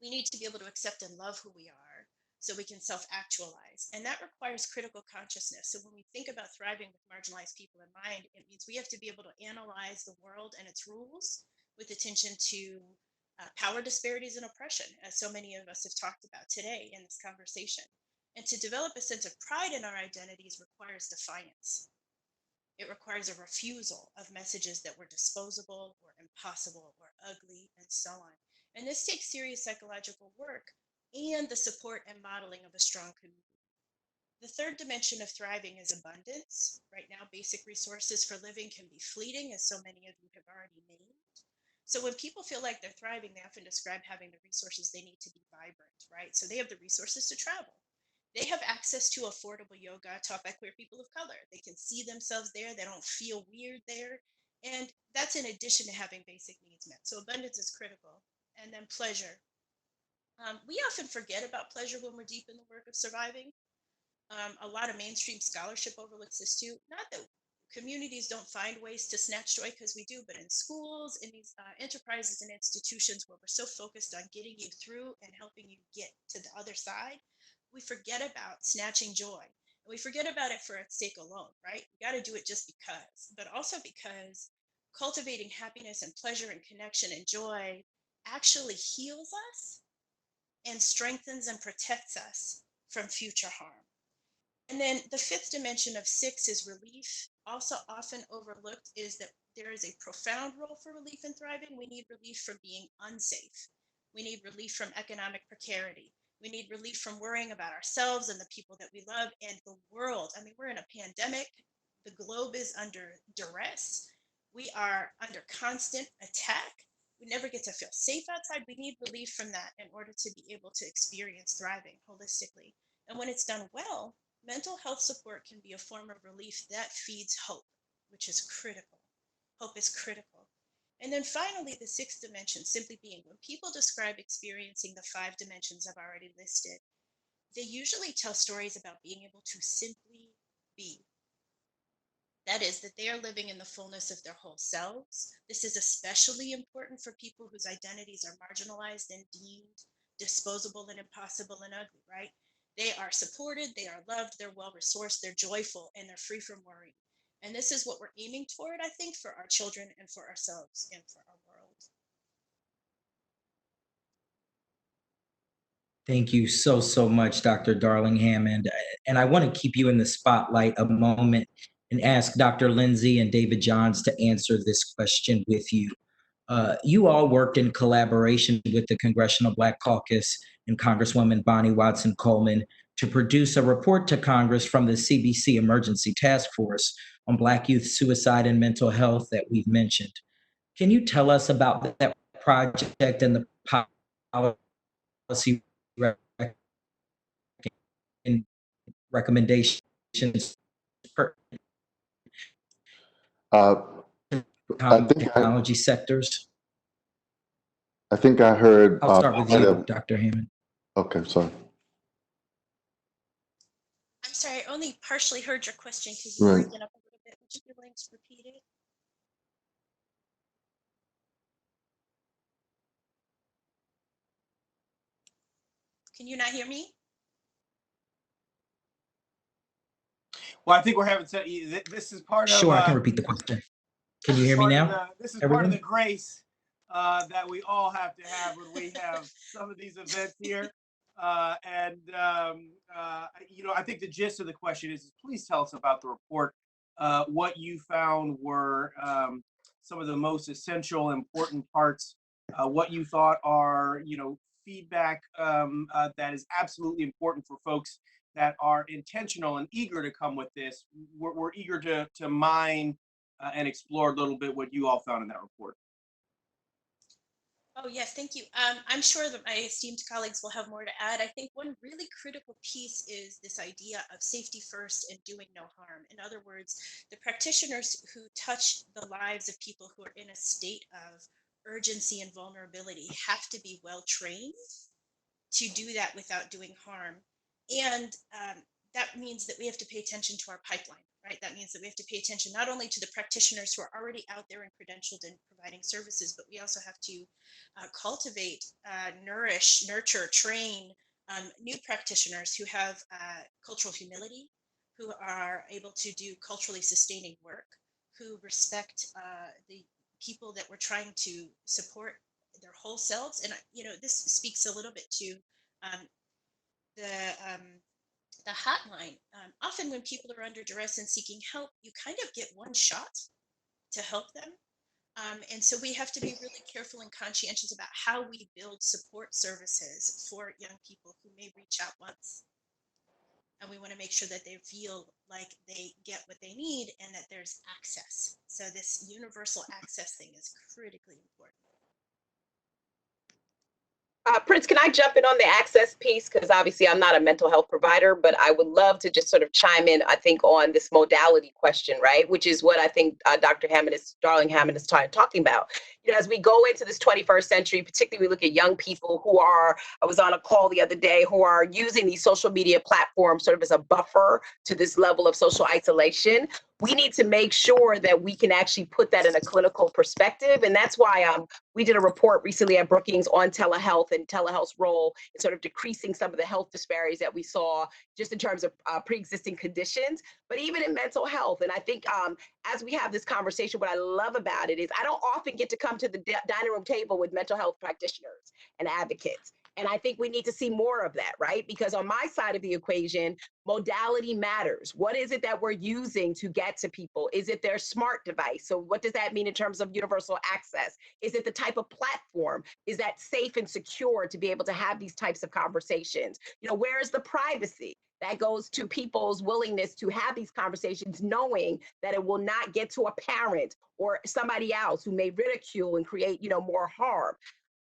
we need to be able to accept and love who we are so we can self actualize. And that requires critical consciousness. So when we think about thriving with marginalized people in mind, it means we have to be able to analyze the world and its rules with attention to power disparities and oppression, as so many of us have talked about today in this conversation. And to develop a sense of pride in our identities requires defiance. It requires a refusal of messages that were disposable or impossible or ugly and so on. And this takes serious psychological work and the support and modeling of a strong community. The third dimension of thriving is abundance. Right now, basic resources for living can be fleeting, as so many of you have already named. So when people feel like they're thriving, they often describe having the resources they need to be vibrant, right? So they have the resources to travel. They have access to affordable yoga taught by queer people of color. They can see themselves there. They don't feel weird there. And that's in addition to having basic needs met. So abundance is critical. And then pleasure. We often forget about pleasure when we're deep in the work of surviving. A lot of mainstream scholarship overlooks this too. Not that communities don't find ways to snatch joy, because we do, but in schools, in these enterprises and institutions where we're so focused on getting you through and helping you get to the other side, we forget about snatching joy. And we forget about it for its sake alone, right? We got to do it just because, but also because cultivating happiness and pleasure and connection and joy actually heals us and strengthens and protects us from future harm. And then the fifth dimension of six is relief. Also, often overlooked is that there is a profound role for relief in thriving. We need relief from being unsafe. We need relief from economic precarity. We need relief from worrying about ourselves and the people that we love and the world. I mean, we're in a pandemic. The globe is under duress. We are under constant attack. We never get to feel safe outside. We need relief from that in order to be able to experience thriving holistically. And when it's done well, mental health support can be a form of relief that feeds hope, which is critical. Hope is critical. And then finally, the sixth dimension, simply being. When people describe experiencing the 5 dimensions I've already listed, they usually tell stories about being able to simply be. That is, that they are living in the fullness of their whole selves. This is especially important for people whose identities are marginalized and deemed disposable and impossible and ugly, right? They are supported, they are loved, they're well resourced, they're joyful, and they're free from worry. And this is what we're aiming toward, I think, for our children and for ourselves and for our world. Thank you so much, Dr. Darling Hammond. And I want to keep you in the spotlight a moment and ask Dr. Lindsay and David Johns to answer this question with you. You all worked in collaboration with the Congressional Black Caucus and Congresswoman Bonnie Watson Coleman to produce a report to Congress from the CBC Emergency Task Force on Black youth suicide and mental health that we've mentioned. Can you tell us about that project and the policy and recommendations for Uh, I think technology sectors? I think I heard I'll start with part you, of. Dr. Hammond. Okay, sorry. I'm sorry, I only partially heard your question because you Right. breaking up a little bit. Would you be willing to repeat it? Can you not hear me? Well, I think we're having this is part of Sure, I can repeat the question. Can you hear me now? this is part Everyone? of the grace that we all have to have when we have some of these events here. You know, I think the gist of the question is please tell us about the report. What you found were some of the most essential, important parts. What you thought are, you know, feedback that is absolutely important for folks that are intentional and eager to come with this. We're eager to mine and explore a little bit what you all found in that report. Oh, yes, thank you. I'm sure that my esteemed colleagues will have more to add. I think one really critical piece is this idea of safety first and doing no harm. In other words, the practitioners who touch the lives of people who are in a state of urgency and vulnerability have to be well trained to do that without doing harm. And that means that we have to pay attention to our pipeline, right? That means that we have to pay attention not only to the practitioners who are already out there and credentialed and providing services, but we also have to cultivate, nourish, nurture, train new practitioners who have cultural humility, who are able to do culturally sustaining work, who respect the people that we're trying to support their whole selves. And you know, this speaks a little bit to um, the um, the hotline. Often, when people are under duress and seeking help, you kind of get one shot to help them. And so we have to be really careful and conscientious about how we build support services for young people who may reach out once. And we want to make sure that they feel like they get what they need and that there's access. So this universal access thing is critically important. Prince, can I jump in on the access piece? Because obviously I'm not a mental health provider, but I would love to just sort of chime in, I think, on this modality question, right? Which is what I think Darling Hammond is talking about. You know, as we go into this 21st century, particularly we look at young people who are, I was on a call the other day, who are using these social media platforms sort of as a buffer to this level of social isolation. We need to make sure that we can actually put that in a clinical perspective. And that's why we did a report recently at Brookings on telehealth and telehealth's role in sort of decreasing some of the health disparities that we saw just in terms of pre-existing conditions, but even in mental health. And I think as we have this conversation, what I love about it is I don't often get to come to the dining room table with mental health practitioners and advocates. And I think we need to see more of that, right? Because on my side of the equation, modality matters. What is it that we're using to get to people? Is it their smart device? So what does that mean in terms of universal access? Is it the type of platform? Is that safe and secure to be able to have these types of conversations? You know, where is the privacy? That goes to people's willingness to have these conversations, knowing that it will not get to a parent or somebody else who may ridicule and create, you know, more harm.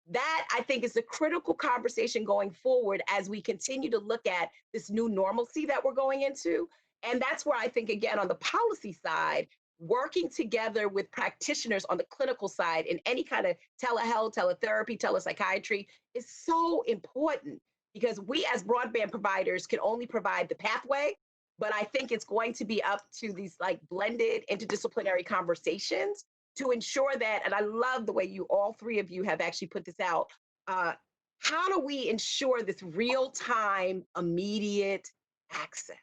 That I think is a critical conversation going forward as we continue to look at this new normalcy that we're going into. And that's where I think, again, on the policy side, working together with practitioners on the clinical side in any kind of telehealth, teletherapy, telepsychiatry is so important because we as broadband providers can only provide the pathway. But I think it's going to be up to these like blended interdisciplinary conversations to ensure that, and I love the way you, all three of you have actually put this out. Uh, how do we ensure this real time, immediate access?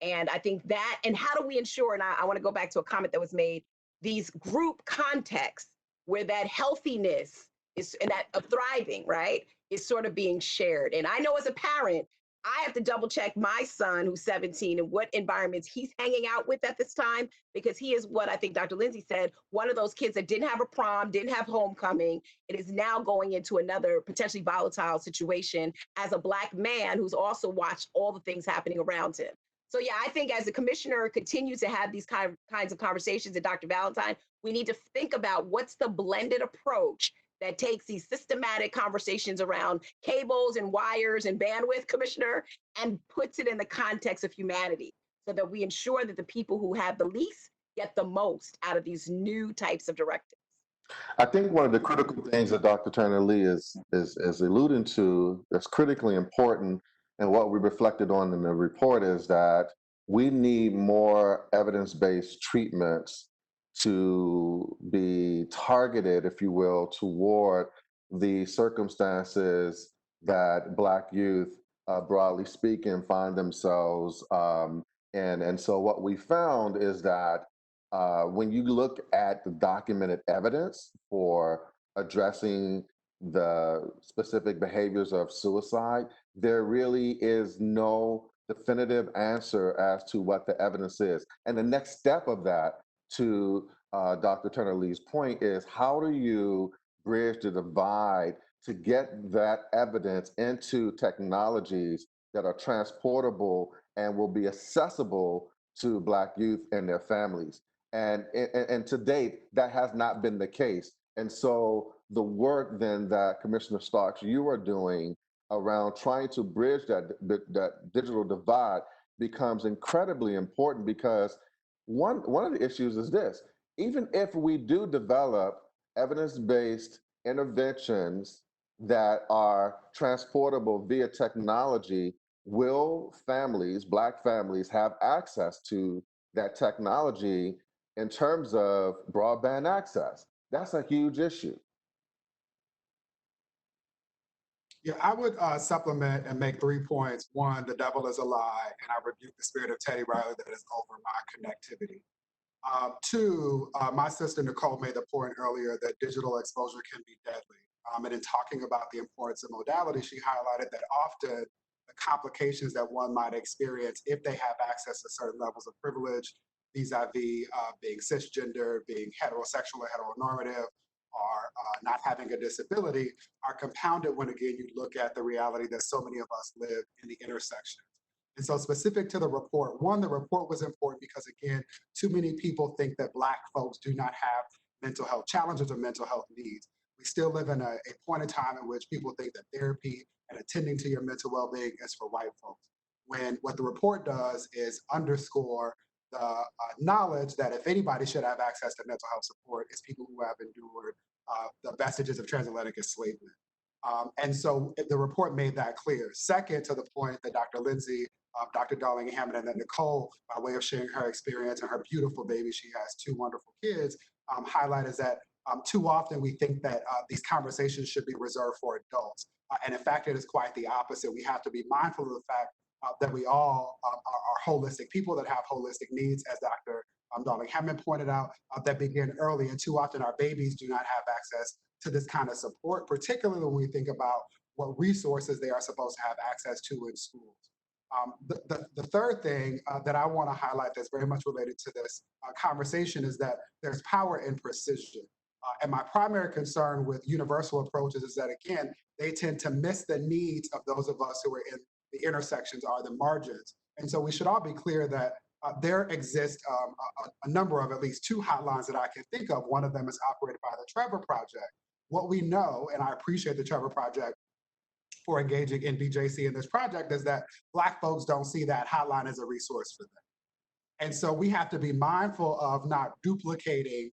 And I think that, and how do we ensure, and I want to go back to a comment that was made, these group contexts where that healthiness is and that of thriving, right, is sort of being shared. And I know as a parent, I have to double check my son who's 17 and what environments he's hanging out with at this time, because he is what I think Dr. Lindsay said, one of those kids that didn't have a prom, didn't have homecoming, and is now going into another potentially volatile situation as a Black man who's also watched all the things happening around him. So yeah, I think as the commissioner continues to have these kinds of conversations, and Dr. Valentine, we need to think about what's the blended approach that takes these systematic conversations around cables and wires and bandwidth, Commissioner, and puts it in the context of humanity so that we ensure that the people who have the least get the most out of these new types of directives. I think one of the critical things that Dr. Turner Lee is alluding to that's critically important, and what we reflected on in the report, is that we need more evidence-based treatments to be targeted, if you will, toward the circumstances that Black youth, broadly speaking, find themselves in. And so what we found is that when you look at the documented evidence for addressing the specific behaviors of suicide, there really is no definitive answer as to what the evidence is. And the next step of that, to Dr. Turner Lee's point, is how do you bridge the divide to get that evidence into technologies that are transportable and will be accessible to Black youth and their families. And to date, that has not been the case. And so the work then that Commissioner Starks, you are doing around trying to bridge that digital divide becomes incredibly important, because one of the issues is this: even if we do develop evidence-based interventions that are transportable via technology, will families, Black families, have access to that technology in terms of broadband access? That's a huge issue. Yeah, I would supplement and make 3 points. One, the devil is a lie, and I rebuke the spirit of Teddy Riley that is over my connectivity. Two, my sister Nicole made the point earlier that digital exposure can be deadly. And in talking about the importance of modality, she highlighted that often the complications that one might experience if they have access to certain levels of privilege, vis-a-vis being cisgender, being heterosexual or heteronormative, or not having a disability, are compounded when, again, you look at the reality that so many of us live in the intersections. And so specific to the report, one, the report was important because, again, too many people think that Black folks do not have mental health challenges or mental health needs. We still live in a point in time in which people think that therapy and attending to your mental well-being is for white folks, when what the report does is underscore the knowledge that if anybody should have access to mental health support, it's people who have endured the vestiges of transatlantic enslavement. And so the report made that clear. Second, to the point that Dr. Lindsay, Dr. Darling Hammond, and then Nicole, by way of sharing her experience and her beautiful baby, she has 2 wonderful kids, highlight is that too often we think that these conversations should be reserved for adults. And in fact, it is quite the opposite. We have to be mindful of the fact that we all are holistic people that have holistic needs, as Dr. Darling Hammond pointed out, that begin early. And too often our babies do not have access to this kind of support, particularly when we think about what resources they are supposed to have access to in schools. The third thing that I want to highlight that's very much related to this conversation is that there's power in precision. And my primary concern with universal approaches is that, again, they tend to miss the needs of those of us who are in the intersections or the margins. And so we should all be clear that there exists a number of at least 2 hotlines that I can think of. One of them is operated by the Trevor Project. What we know, and I appreciate the Trevor Project for engaging in BJC in this project, is that Black folks don't see that hotline as a resource for them. And so we have to be mindful of not duplicating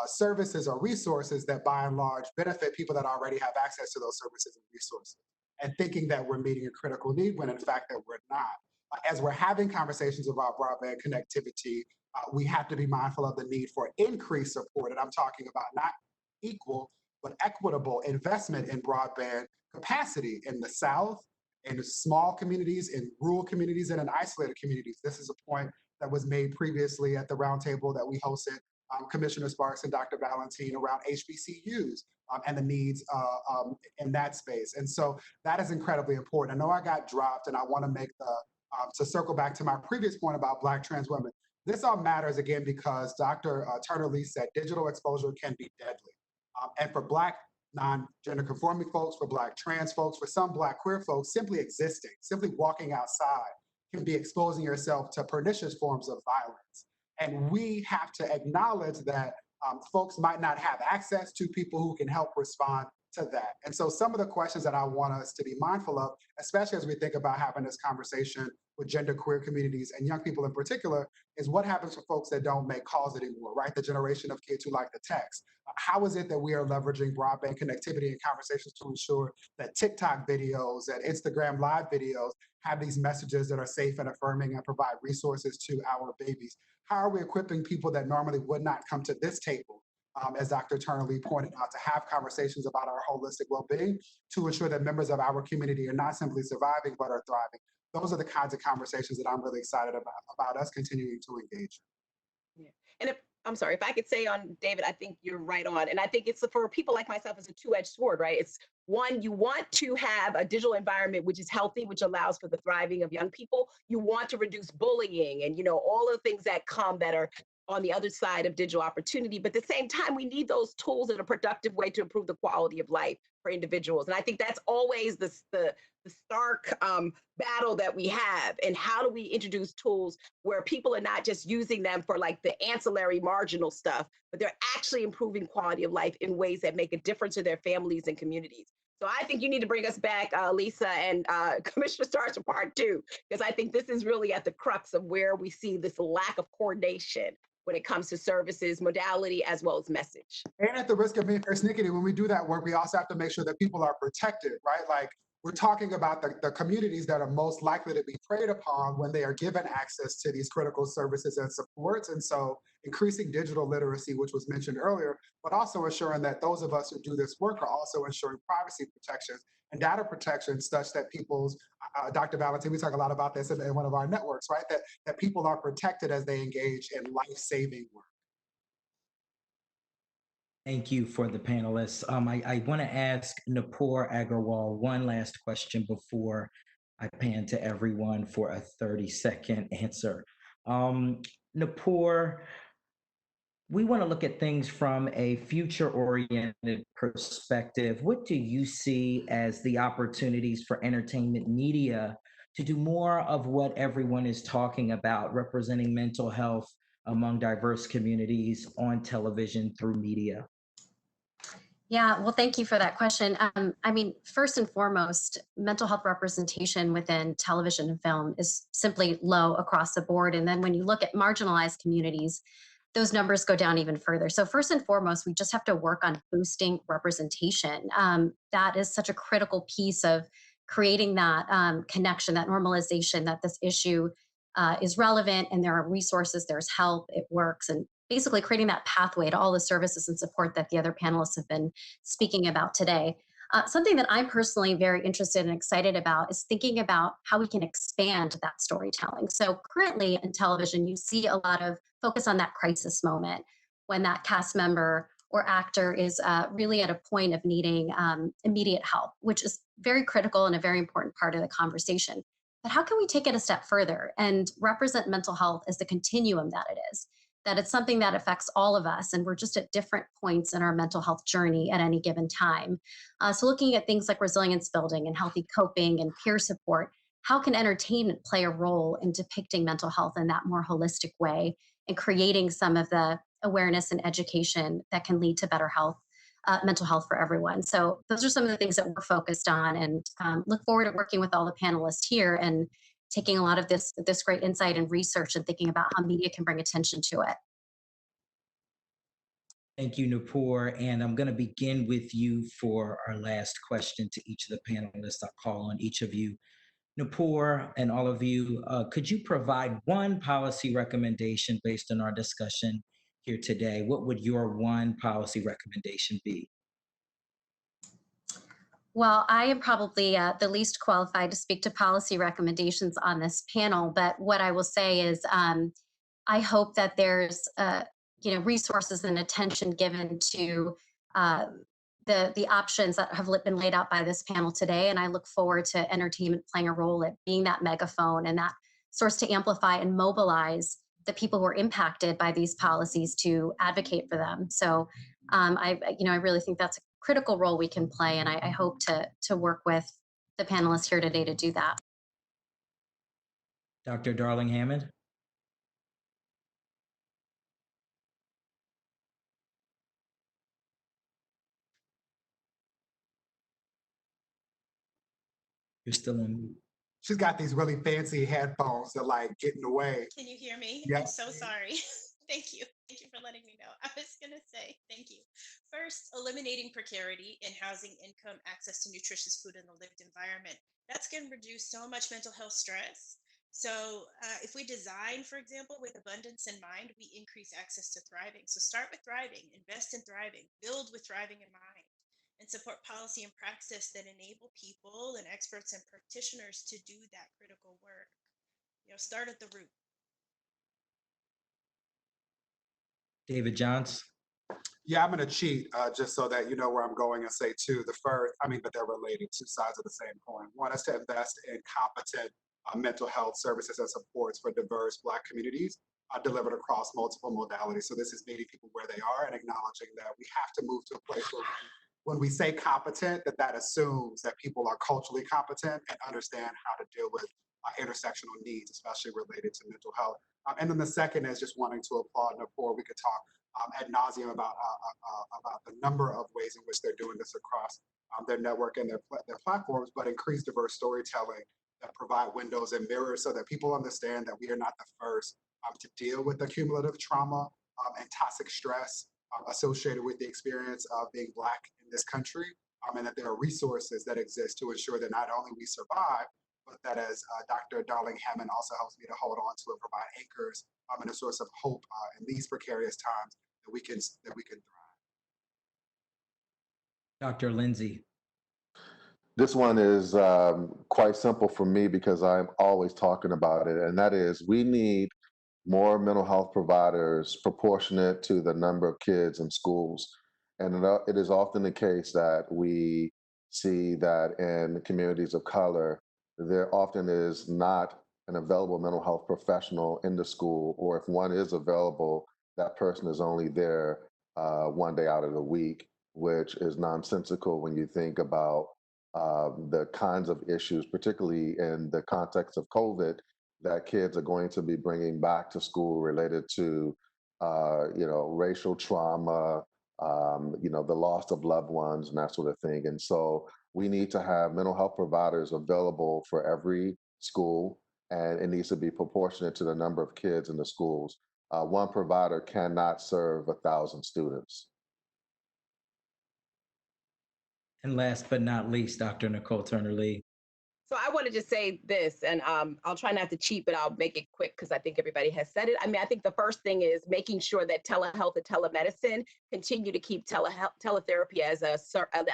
services or resources that by and large benefit people that already have access to those services and resources, and thinking that we're meeting a critical need when in fact that we're not. As we're having conversations about broadband connectivity, we have to be mindful of the need for increased support. And I'm talking about not equal, but equitable investment in broadband capacity in the South, in small communities, in rural communities, and in isolated communities. This is a point that was made previously at the roundtable that we hosted, Commissioner Sparks and Dr. Valentine, around HBCUs and the needs in that space. And so that is incredibly important. I know I got dropped, and I want to make to circle back to my previous point about Black trans women. This all matters again because Dr. Turner Lee said digital exposure can be deadly. And for Black non-gender conforming folks, for Black trans folks, for some Black queer folks, simply existing, simply walking outside can be exposing yourself to pernicious forms of violence. And we have to acknowledge that folks might not have access to people who can help respond to that. And so some of the questions that I want us to be mindful of, especially as we think about having this conversation with genderqueer communities and young people in particular, is what happens for folks that don't make calls anymore, right? The generation of kids who like to text. How is it that we are leveraging broadband connectivity and conversations to ensure that TikTok videos and Instagram live videos have these messages that are safe and affirming and provide resources to our babies? How are we equipping people that normally would not come to this table, as Dr. Turner Lee pointed out, to have conversations about our holistic well-being to ensure that members of our community are not simply surviving, but are thriving? Those are the kinds of conversations that I'm really excited about us continuing to engage in. Yeah. And if I'm sorry, if I could say on David, I think you're right on. And I think it's for people like myself, it's a two-edged sword, right? It's one, you want to have a digital environment which is healthy, which allows for the thriving of young people. You want to reduce bullying and, all of the things that come that are on the other side of digital opportunity. But at the same time, we need those tools in a productive way to improve the quality of life for individuals. And I think that's always the stark battle that we have. And how do we introduce tools where people are not just using them for like the ancillary marginal stuff, but they're actually improving quality of life in ways that make a difference to their families and communities. So I think you need to bring us back, Lisa and Commissioner Starks for part two, because I think this is really at the crux of where we see this lack of coordination when it comes to services, modality, as well as message. And at the risk of being persnickety, when we do that work, we also have to make sure that people are protected, right? Like, we're talking about the communities that are most likely to be preyed upon when they are given access to these critical services and supports. And so increasing digital literacy, which was mentioned earlier, but also ensuring that those of us who do this work are also ensuring privacy protections and data protections such that people's, Dr. Valentine, we talk a lot about this in one of our networks, right? That people are protected as they engage in life-saving work. Thank you for the panelists. I want to ask Nupur Agarwal one last question before I pan to everyone for a 30-second answer. Nupur, we want to look at things from a future-oriented perspective. What do you see as the opportunities for entertainment media to do more of what everyone is talking about, representing mental health among diverse communities on television through media? Yeah, well, thank you for that question. First and foremost, mental health representation within television and film is simply low across the board. And then when you look at marginalized communities, those numbers go down even further. So first and foremost, we just have to work on boosting representation. That is such a critical piece of creating that connection, that normalization, that this issue is relevant and there are resources, there's help, it works, and basically creating that pathway to all the services and support that the other panelists have been speaking about today. Something that I'm personally very interested and excited about is thinking about how we can expand that storytelling. So currently in television, you see a lot of focus on that crisis moment when that cast member or actor is really at a point of needing immediate help, which is very critical and a very important part of the conversation. But how can we take it a step further and represent mental health as the continuum that it is? That it's something that affects all of us, and we're just at different points in our mental health journey at any given time. So looking at things like resilience building and healthy coping and peer support, how can entertainment play a role in depicting mental health in that more holistic way and creating some of the awareness and education that can lead to better health, mental health for everyone? So those are some of the things that we're focused on, and look forward to working with all the panelists here and taking a lot of this great insight and research and thinking about how media can bring attention to it. Thank you, Nupur. And I'm going to begin with you for our last question to each of the panelists. I'll call on each of you. Nupur and all of you, could you provide one policy recommendation based on our discussion here today? What would your one policy recommendation be? Well, I am probably the least qualified to speak to policy recommendations on this panel, but what I will say is I hope that there's resources and attention given to uh, the options that have been laid out by this panel today, and I look forward to entertainment playing a role at being that megaphone and that source to amplify and mobilize the people who are impacted by these policies to advocate for them. So I really think that's a critical role we can play, and I hope to work with the panelists here today to do that. Dr. Darling Hammond? You're still on mute. She's got these really fancy headphones that like get in the way. Can you hear me? Yep. I'm so sorry. Thank you. Thank you for letting me know. I was going to say thank you. First, eliminating precarity in housing, income, access to nutritious food in the lived environment. That's going to reduce so much mental health stress. So, if we design, for example, with abundance in mind, we increase access to thriving. So, start with thriving, invest in thriving, build with thriving in mind, and support policy and practice that enable people and experts and practitioners to do that critical work. Start at the root. David Johns? Yeah, I'm gonna cheat just so that you know where I'm going and say two. The first, but they're related, two sides of the same coin. One is to invest in competent mental health services and supports for diverse Black communities delivered across multiple modalities. So this is meeting people where they are and acknowledging that we have to move to a place where when we say competent, that assumes that people are culturally competent and understand how to deal with intersectional needs, especially related to mental health. And then the second is just wanting to applaud Napor. We could talk ad nauseum about the number of ways in which they're doing this across their network and their platforms, but increase diverse storytelling that provide windows and mirrors so that people understand that we are not the first to deal with the cumulative trauma and toxic stress associated with the experience of being Black in this country, and that there are resources that exist to ensure that not only we survive, but that as Dr. Darling Hammond also helps me to hold on to and provide anchors and a source of hope in these precarious times that we can thrive. Dr. Lindsay? This one is quite simple for me because I'm always talking about it, and that is we need more mental health providers proportionate to the number of kids in schools. And it is often the case that we see that in communities of color, there often is not an available mental health professional in the school, or if one is available, that person is only there one day out of the week, which is nonsensical when you think about the kinds of issues, particularly in the context of COVID, that kids are going to be bringing back to school related to, racial trauma, the loss of loved ones and that sort of thing. And so we need to have mental health providers available for every school, and it needs to be proportionate to the number of kids in the schools. One provider cannot serve 1,000 students. And last but not least, Dr. Nicole Turner-Lee. So I want to just say this, and I'll try not to cheat, but I'll make it quick because I think everybody has said it. I think the first thing is making sure that telehealth and telemedicine continue to keep teletherapy as an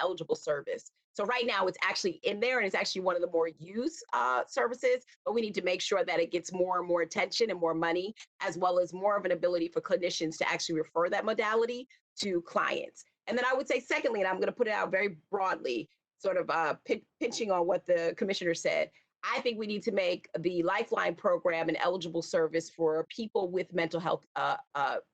eligible service. So right now it's actually in there and it's actually one of the more used services, but we need to make sure that it gets more and more attention and more money, as well as more of an ability for clinicians to actually refer that modality to clients. And then I would say secondly, and I'm going to put it out very broadly, sort of pinching on what the commissioner said, I think we need to make the Lifeline program an eligible service for people with mental health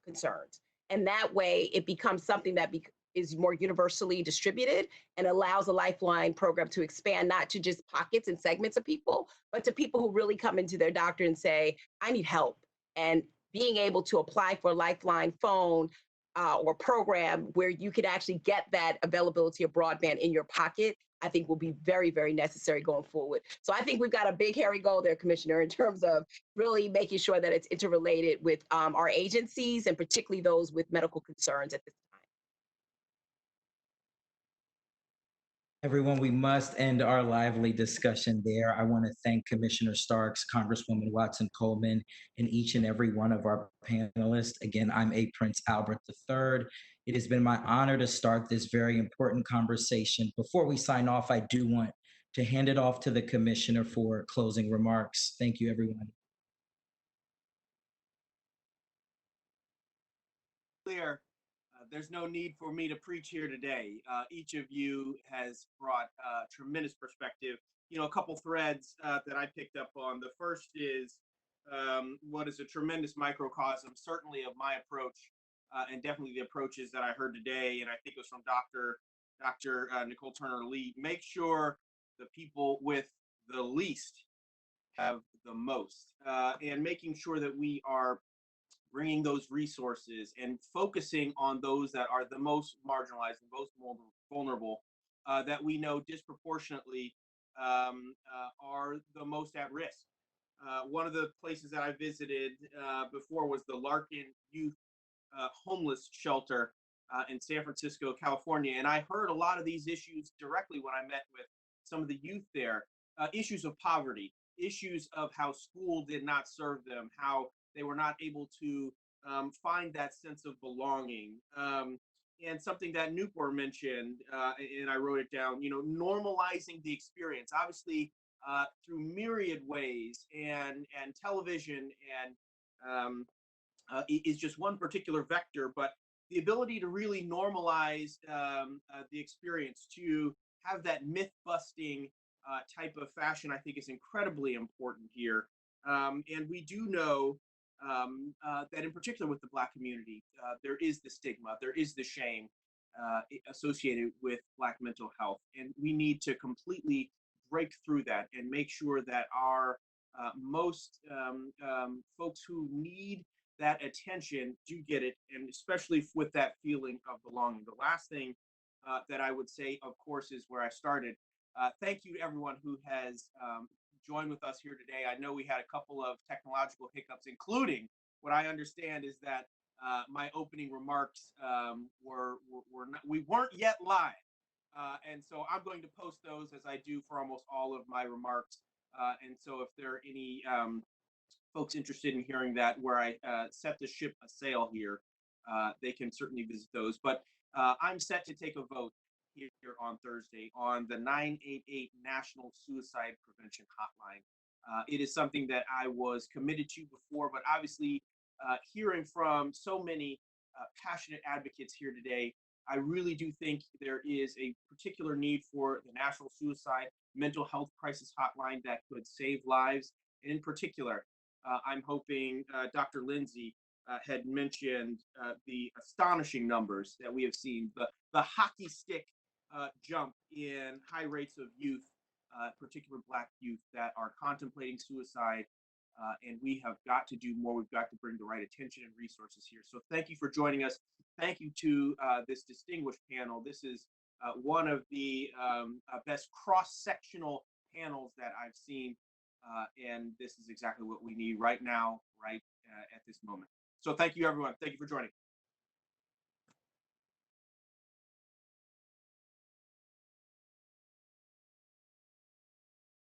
concerns. And that way it becomes something that is more universally distributed and allows the Lifeline program to expand not to just pockets and segments of people, but to people who really come into their doctor and say, I need help. And being able to apply for a Lifeline phone or program where you could actually get that availability of broadband in your pocket, I think will be very, very necessary going forward. So I think we've got a big, hairy goal there, Commissioner, in terms of really making sure that it's interrelated with our agencies and particularly those with medical concerns at this time. Everyone, we must end our lively discussion there. I want to thank Commissioner Starks, Congresswoman Watson Coleman, and each and every one of our panelists. Again, I'm A. Prince Albert III. It has been my honor to start this very important conversation. Before we sign off, I do want to hand it off to the Commissioner for closing remarks. Thank you, everyone. Clear. There's no need for me to preach here today. Each of you has brought tremendous perspective. You know, a couple threads that I picked up on. The first is what is a tremendous microcosm, certainly of my approach, and definitely the approaches that I heard today. And I think it was from Dr. Nicole Turner Lee. Make sure the people with the least have the most, and making sure that we are bringing those resources and focusing on those that are the most marginalized, the most vulnerable, that we know disproportionately are the most at risk. One of the places that I visited before was the Larkin Youth Homeless Shelter in San Francisco, California. And I heard a lot of these issues directly when I met with some of the youth there. Issues of poverty, issues of how school did not serve them, how they were not able to find that sense of belonging. And something that Newport mentioned, and I wrote it down, you know, normalizing the experience, obviously through myriad ways, and television and is just one particular vector, but the ability to really normalize the experience, to have that myth busting type of fashion, I think is incredibly important here. And we do know that in particular with the Black community, there is the stigma, there is the shame associated with Black mental health. And we need to completely break through that and make sure that our most folks who need that attention do get it, and especially with that feeling of belonging. The last thing that I would say, of course, is where I started. Thank you to everyone who has joined with us here today. I know we had a couple of technological hiccups, including what I understand is that my opening remarks were not, we weren't yet live. And so I'm going to post those as I do for almost all of my remarks. And so if there are any folks interested in hearing that, where I set the ship a sail here, they can certainly visit those. But I'm set to take a vote here on Thursday on the 988 National Suicide Prevention Hotline. It is something that I was committed to before, but obviously hearing from so many passionate advocates here today, I really do think there is a particular need for the National Suicide Mental Health Crisis Hotline that could save lives. And in particular, I'm hoping Dr. Lindsay had mentioned the astonishing numbers that we have seen, the hockey stick jump in high rates of youth, particular Black youth that are contemplating suicide. And we have got to do more. We've got to bring the right attention and resources here. So thank you for joining us. Thank you to this distinguished panel. This is one of the best cross-sectional panels that I've seen. And this is exactly what we need right now, right at this moment. So thank you, everyone. Thank you for joining.